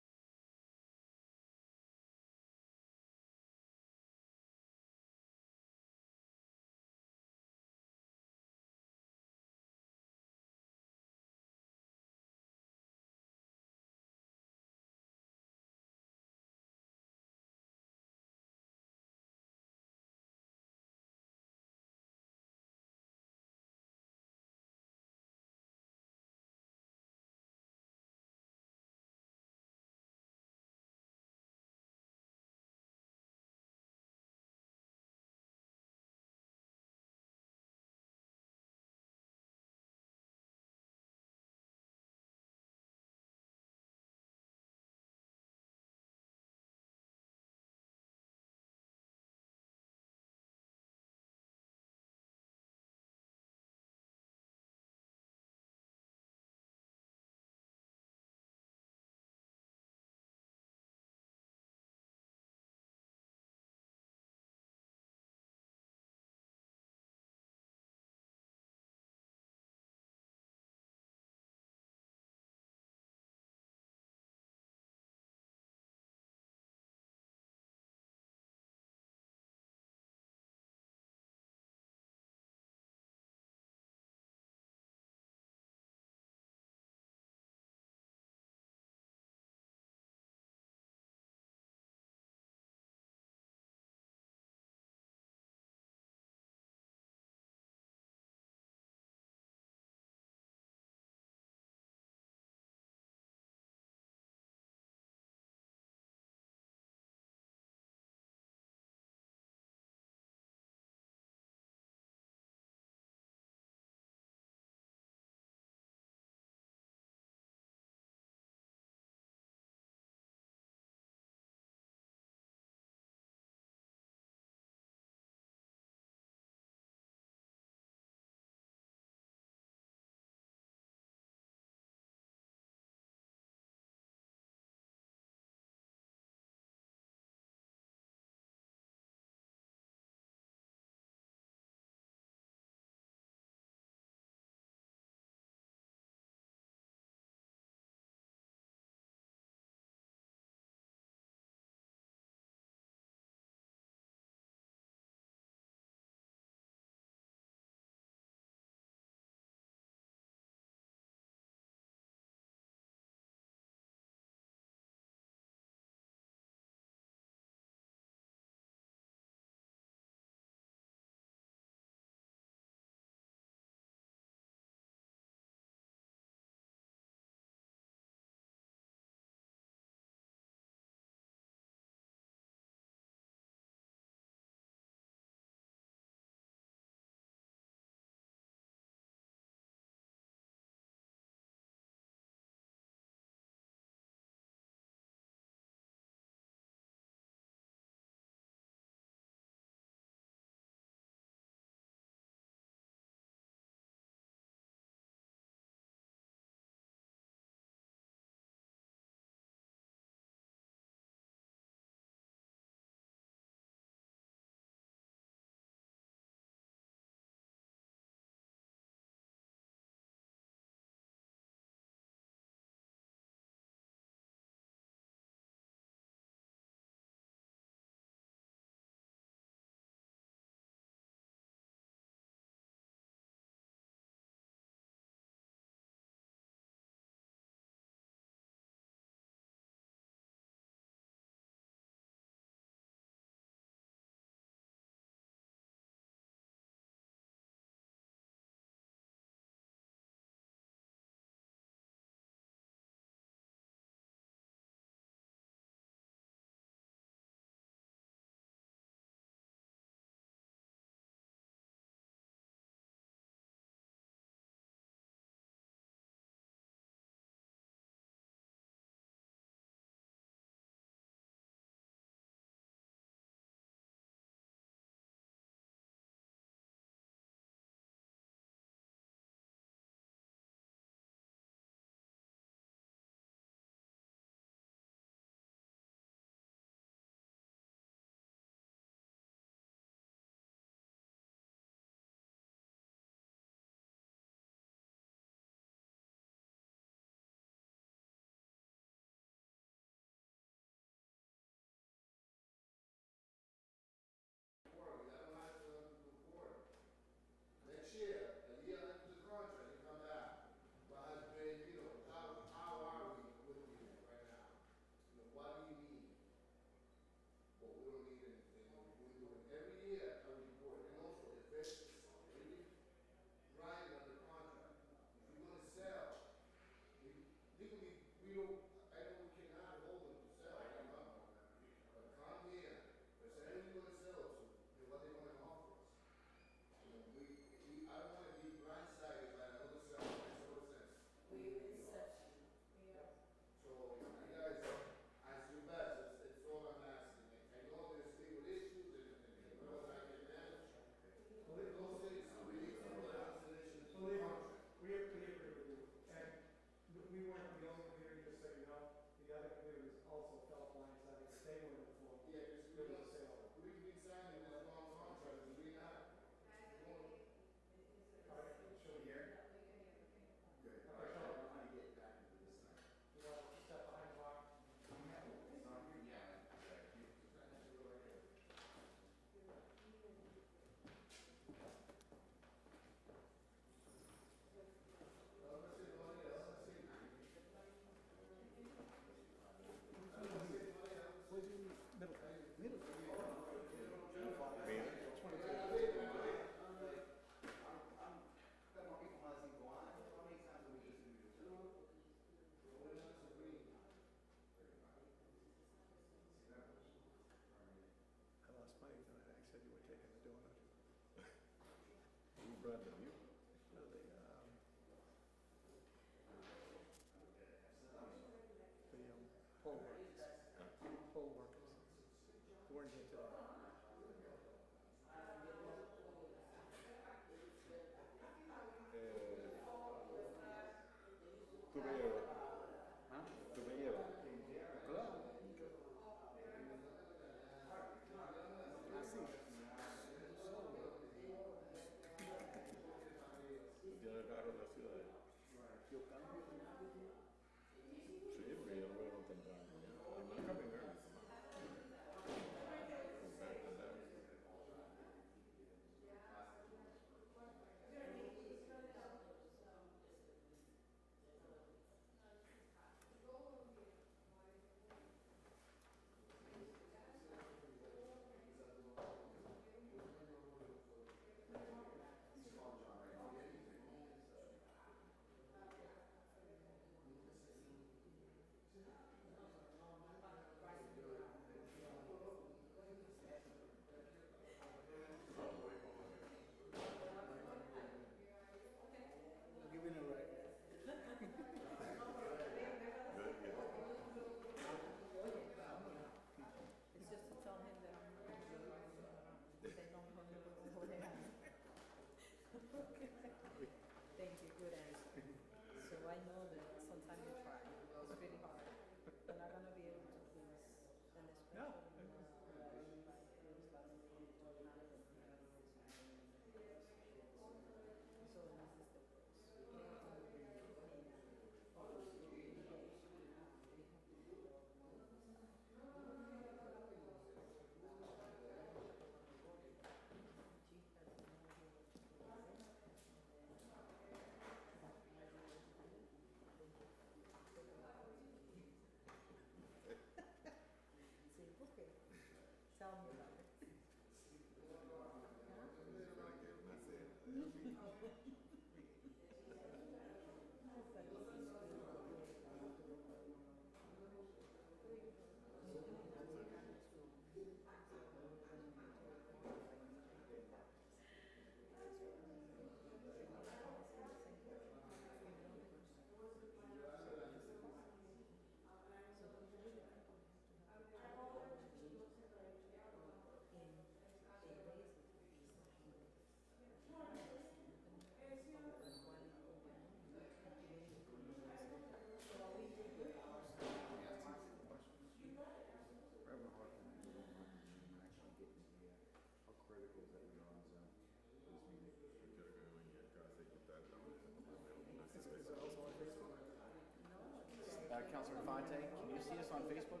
Councilor Infante, can you see us on Facebook?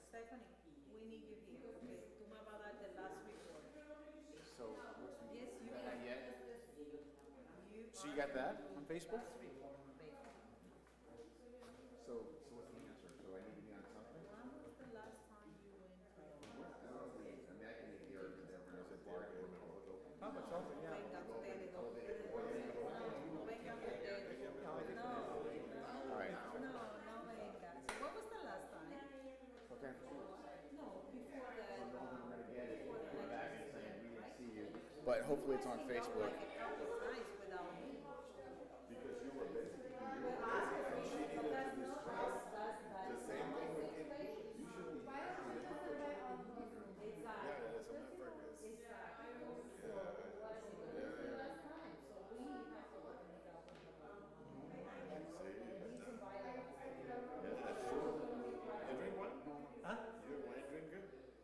Stephanie, we need you here, okay? Tú me vas a dar the last report. So, Yes, you not have. yet? So you got that on Facebook? Last report, baby. So what's the answer? So I need to be on something? When was the last time you went to? I mean, I can make the argument that we're gonna sit there and we'll go. How much something, yeah. Venga, ustedes dos. Venga, hopefully it's on Facebook.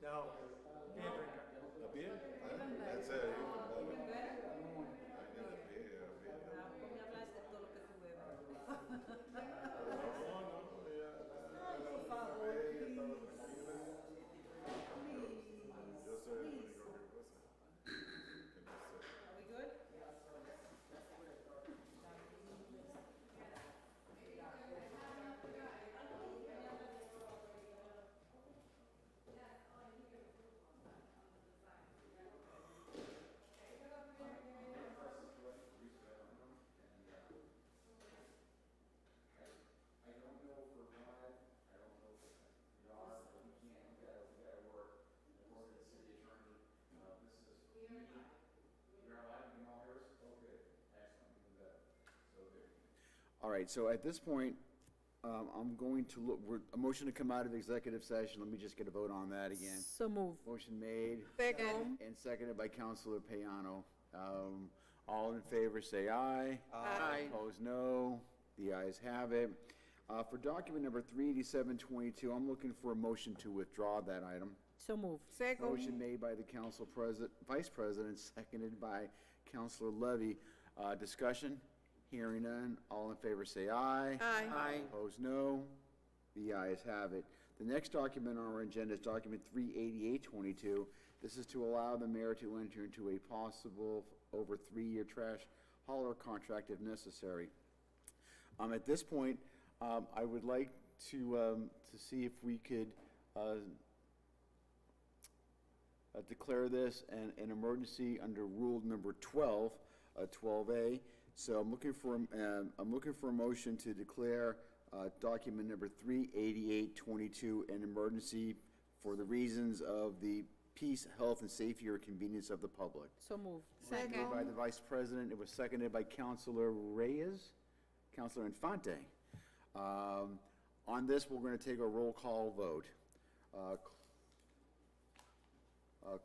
No, beer drinker. A beer? That's it. All right, so at this point, I'm going to look, a motion to come out of executive session. Let me just get a vote on that again. So move. Motion made Second. and seconded by Councilor Payano. All in favor, say aye. Aye. Opposed, no. The ayes have it. For document number 38722, I'm looking for a motion to withdraw that item. So move. Motion made by the council president, vice president, seconded by Councilor Levy. Discussion? Hearing none. All in favor say aye. Aye. Opposed, no. The ayes have it. The next document on our agenda is document 38822. This is to allow the mayor to enter into a possible over 3-year trash hauler contract if necessary. At this point, I would like to see if we could declare this an emergency under rule number 12, 12A. So I'm looking for a motion to declare document number 38822 an emergency for the reasons of the peace, health, and safety or convenience of the public. So move. Moved by the vice president. It was seconded by Councilor Reyes, Councilor Infante. On this, we're going to take a roll call vote.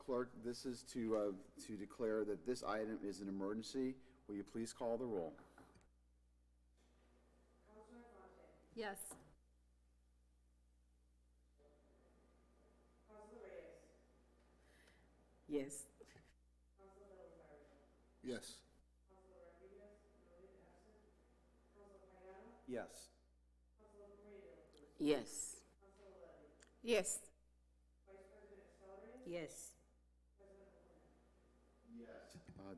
Clerk, this is to declare that this item is an emergency. Will you please call the roll? Yes. Yes. Yes. Yes. Yes. Yes. Yes.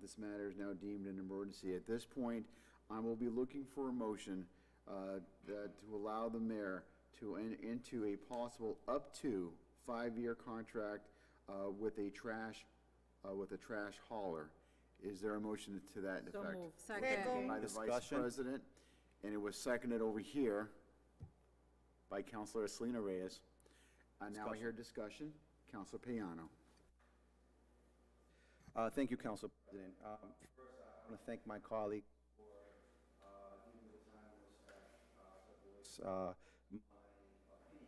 This matter is now deemed an emergency. At this point, I will be looking for a motion to allow the mayor to enter into a possible up to 5-year contract with a trash hauler. Is there a motion to that So effect? move. Second. By the vice Discussion. president, and it was seconded over here by Councilor Selena Reyes. Now I hear discussion. Councilor Payano. Thank you, Council President. First, I want to thank my colleague for giving me the time and respect to voice my opinion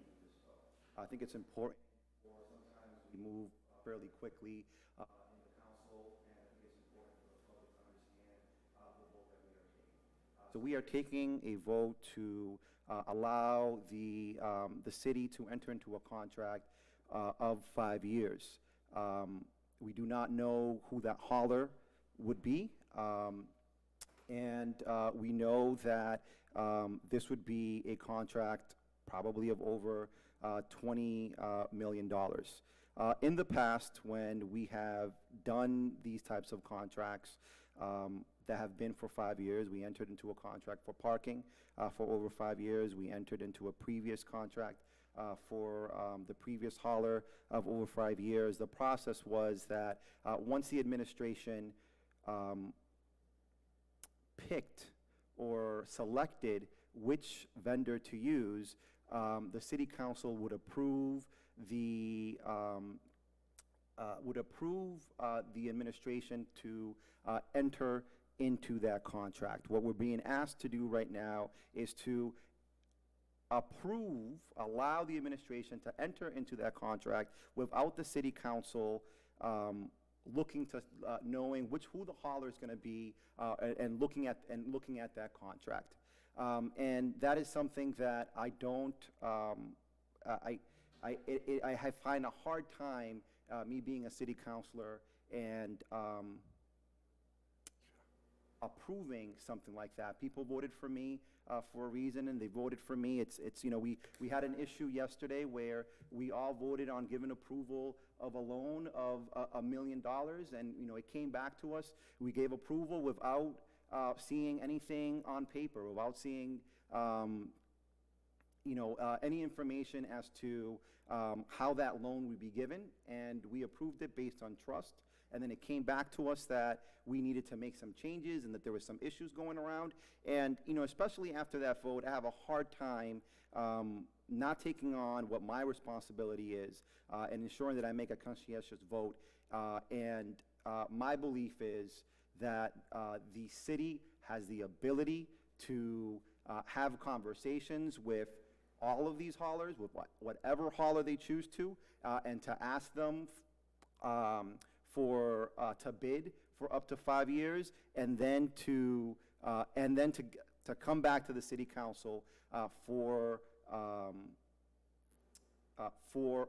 on this bill. I think it's important, for sometimes we move fairly quickly in the council, and I think it's important for the public to understand the vote that we are taking. So we are taking a vote to allow the city to enter into a contract of 5 years. We do not know who that hauler would be, and we know that this would be a contract probably of over $20 million. In the past, when we have done these types of contracts that have been for 5 years, we entered into a contract for parking for over 5 years. We entered into a previous contract for the previous hauler of over 5 years. The process was that once the administration picked or selected which vendor to use, the city council would approve the would approve the administration to enter into that contract. What we're being asked to do right now is to allow the administration to enter into that contract without the city council looking to, knowing who the hauler is going to be, and looking at that contract. And that is something that I don't, I find a hard time, me being a city councilor and approving something like that. People voted for me for a reason, and they voted for me. It's you know, we had an issue yesterday where we all voted on giving approval of a loan of $1 million, and you know, it came back to us. We gave approval without seeing anything on paper, without seeing you know, any information as to how that loan would be given, and we approved it based on trust. And then it came back to us that we needed to make some changes and that there was some issues going around. And, you know, especially after that vote, I have a hard time not taking on what my responsibility is and ensuring that I make a conscientious vote. And my belief is that the city has the ability to have conversations with all of these haulers, with whatever hauler they choose to, and to ask them to bid for up to 5 years, and then to come back to the city council for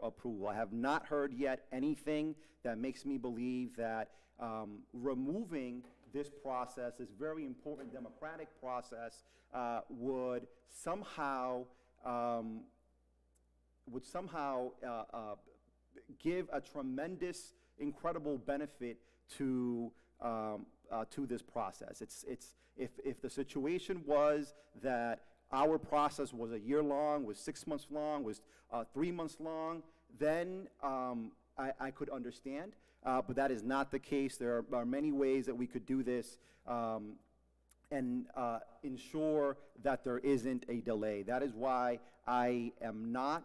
approval. I have not heard yet anything that makes me believe that removing this process, this very important democratic process, would somehow give a tremendous, incredible benefit to this process. If the situation was that our process was a year long, was 6 months long, was 3 months long, then I could understand. But that is not the case. There are many ways that we could do this and ensure that there isn't a delay. That is why I am not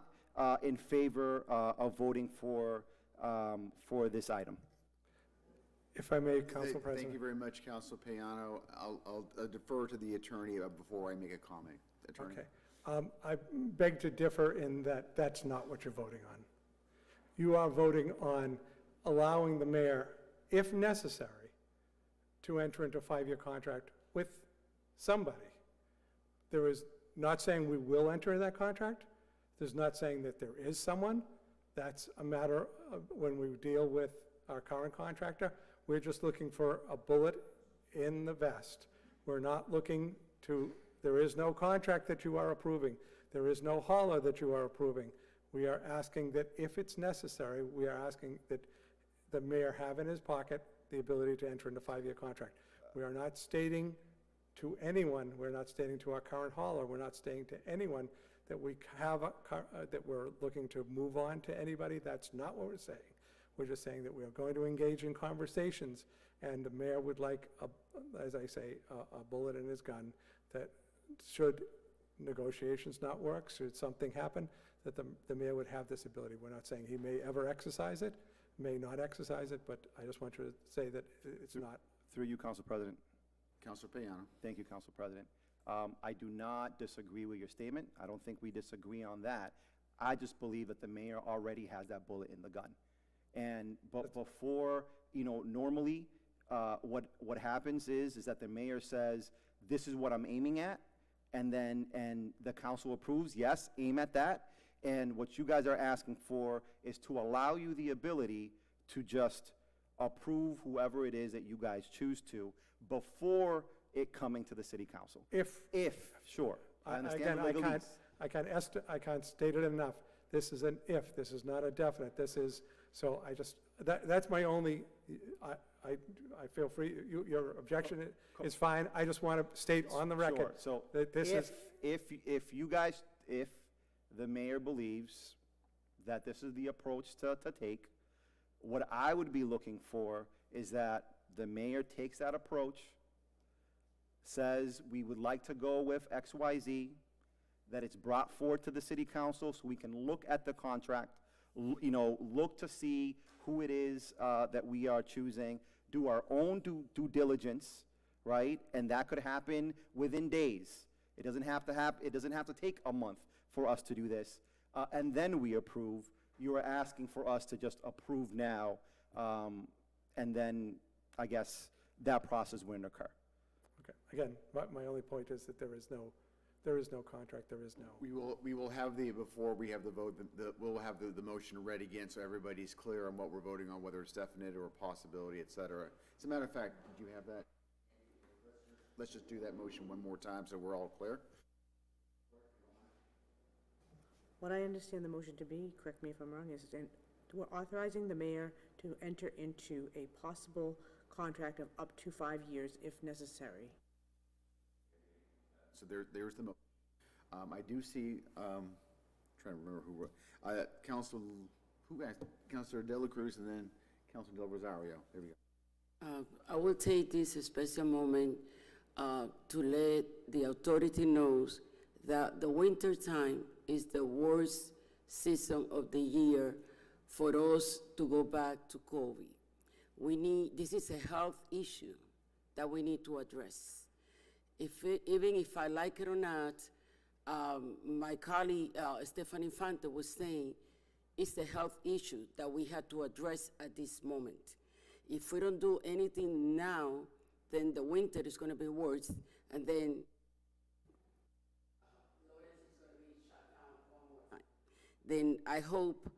in favor of voting for this item. If I may, Council President. Thank you very much, Councilor Payano. I'll defer to the attorney before I make a comment. Attorney? Okay. I beg to differ in that that's not what you're voting on. You are voting on allowing the mayor, if necessary, to enter into a 5-year contract with somebody. There is not saying we will enter that contract. There's not saying that there is someone. That's a matter of when we deal with our current contractor. We're just looking for a bullet in the vest. We're not looking to, there is no contract that you are approving. There is no hauler that you are approving. We are asking that if it's necessary, we are asking that the mayor have in his pocket the ability to enter into a 5-year contract. We are not stating to anyone, we're not stating to our current hauler, we're not stating to anyone that we have that we're looking to move on to anybody. That's not what we're saying. We're just saying that we are going to engage in conversations, and the mayor would like, as I say, a bullet in his gun, that should negotiations not work, should something happen, that the mayor would have this ability. We're not saying he may ever exercise it, may not exercise it, but I just want you to say that it's not. Through you, Council President. Councilor Payano. Thank you, Council President. I do not disagree with your statement. I don't think we disagree on that. I just believe that the mayor already has that bullet in the gun. But before, you know, normally what happens is that the mayor says, this is what I'm aiming at, and the council approves, yes, aim at that. And what you guys are asking for is to allow you the ability to just approve whoever it is that you guys choose to before it coming to the city council. If, sure. I understand again, the legalese. I can't state it enough. This is an if, this is not a definite, this is, so I just, that's my only, I feel free, your objection is fine. I just want to state on the record. Sure. So that this is. If the mayor believes that this is the approach to take, what I would be looking for is that the mayor takes that approach, says we would like to go with XYZ, that it's brought forward to the city council so we can look at the contract, you know, look to see who it is that we are choosing, do our own due diligence, right? And that could happen within days. It doesn't have to take a month for us to do this. And then we approve. You are asking for us to just approve now, and then I guess that process wouldn't occur. Okay, again, my only point is that there is no contract, there is no. We will have before we have the vote, we'll have the motion read again, so everybody's clear on what we're voting on, whether it's definite or a possibility, et cetera. As a matter of fact, did you have that? Let's just do that motion one more time so we're all clear. What I understand the motion to be, correct me if I'm wrong, is we're authorizing the mayor to enter into a possible contract of up to 5 years if necessary. So there's the motion. I do see, trying to remember who wrote, Councilor De La Cruz and then Councilor Del Rosario. There we go. I will take this special moment to let the authority knows that the winter time is the worst season of the year for us to go back to COVID. This is a health issue that we need to address. Even if I like it or not, my colleague Stephanie Infante was saying it's a health issue that we have to address at this moment. If we don't do anything now, then the winter is going to be worse, and then Lawrence is going to be shut down one more time. Then I hope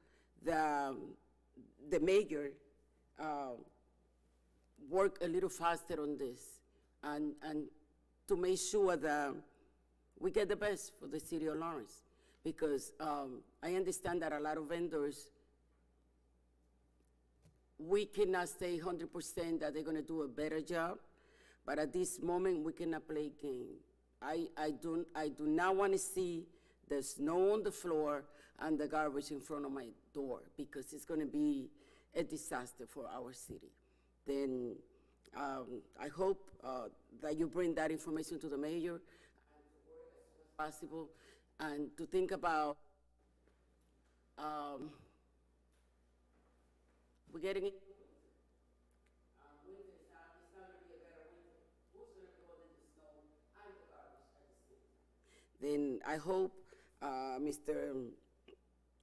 the mayor work a little faster on this and to make sure that we get the best for the city of Lawrence. Because I understand that a lot of vendors, we cannot say 100% that they're going to do a better job, but at this moment we cannot play game. I do not want to see the snow on the floor and the garbage in front of my door, because it's going to be a disaster for our city. Then I hope that you bring that information to the mayor and to work as soon as possible, and to think about we're getting it. Winter is not going to be a better winter. Who's going to go in the snow and the garbage at the same time? Then I hope,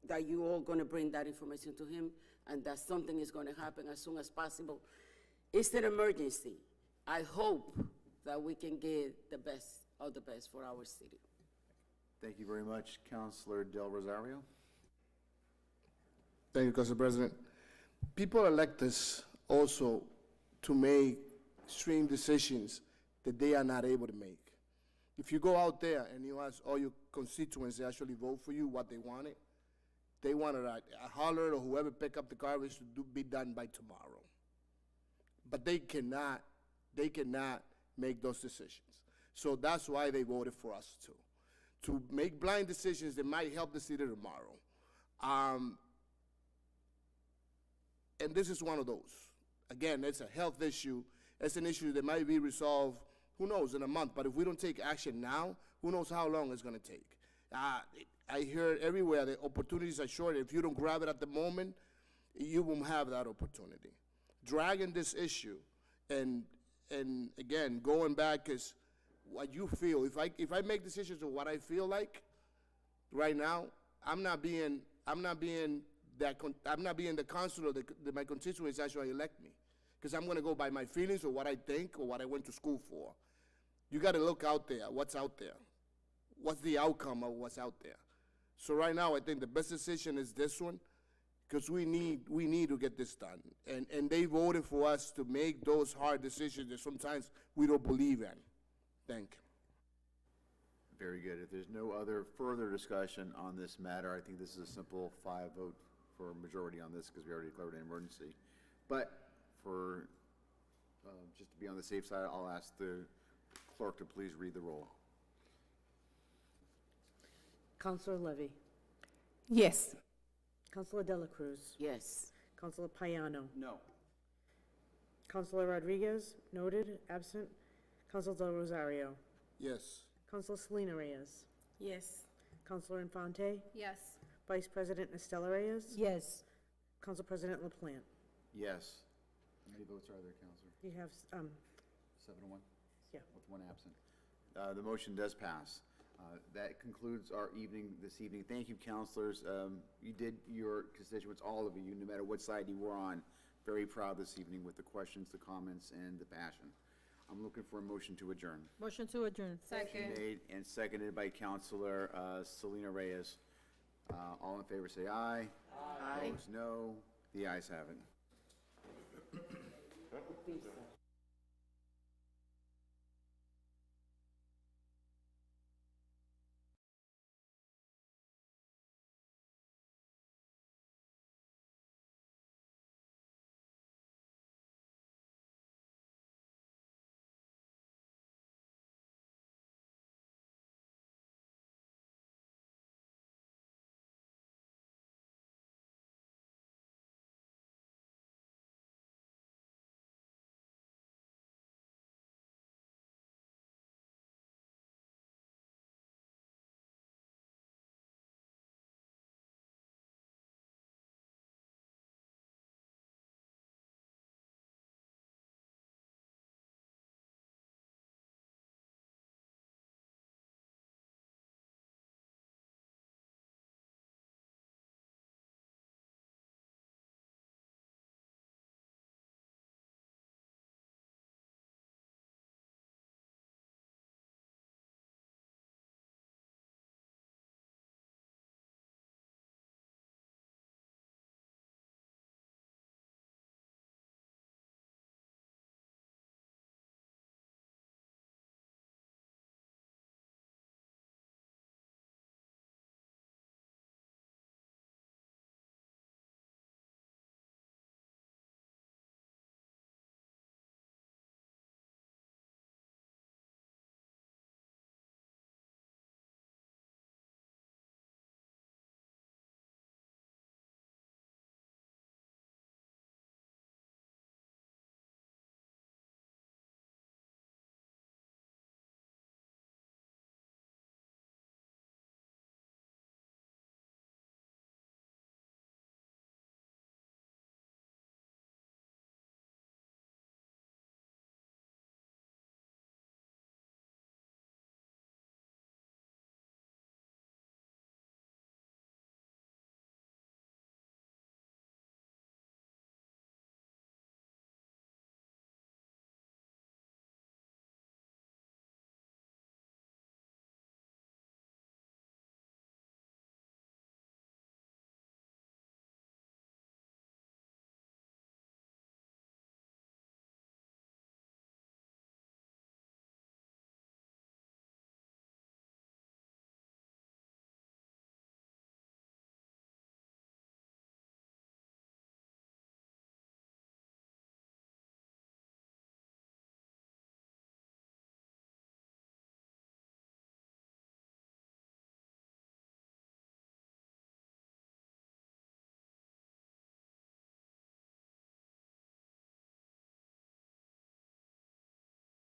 that you all going to bring that information to him, and that something is going to happen as soon as possible. It's an emergency. I hope that we can get the best of the best for our city. Thank you very much, Councilor Del Rosario. Thank you, Council President. People elect us also to make extreme decisions that they are not able to make. If you go out there and you ask all your constituents to actually vote for you what they wanted a Holler or whoever pick up the garbage to be done by tomorrow. But they cannot make those decisions. So that's why they voted for us too. To make blind decisions that might help the city tomorrow. And this is one of those. Again, it's a health issue. It's an issue that might be resolved, who knows, in a month. But if we don't take action now, who knows how long it's going to take. I hear everywhere that opportunities are short. If you don't grab it at the moment, you won't have that opportunity. Dragging this issue and again, going back is what you feel. If I make decisions of what I feel like right now, I'm not being the counselor that my constituents actually elect me, because I'm going to go by my feelings or what I think or what I went to school for. You got to look out there, what's out there. What's the outcome of what's out there? So right now, I think the best decision is this one, because we need to get this done. And they voted for us to make those hard decisions that sometimes we don't believe in. Thank you. Very good. If there's no other further discussion on this matter, I think this is a simple 5 vote for a majority on this, because we already declared an emergency. But for, just to be on the safe side, I'll ask the clerk to please read the roll. Councilor Levy. Yes. Councilor De La Cruz. Yes. Councilor Payano. No. Councilor Rodriguez, noted, absent. Councilor Del Rosario. Yes. Councilor Selena Reyes. Yes. Councilor Infante. Yes. Vice President Estela Reyes. Yes. Council President LaPlante. Yes. How many votes are there, Counselor? You have, 7-1? Yeah. With one absent. The motion does pass. That concludes our evening this evening. Thank you, counselors. You did your constituents, all of you, no matter what side you were on, very proud this evening with the questions, the comments, and the passion. I'm looking for a motion to adjourn. Motion to adjourn. Second. Made and seconded by Counselor Selena Reyes. All in favor, say aye. Aye. Opposed, no. The ayes have it.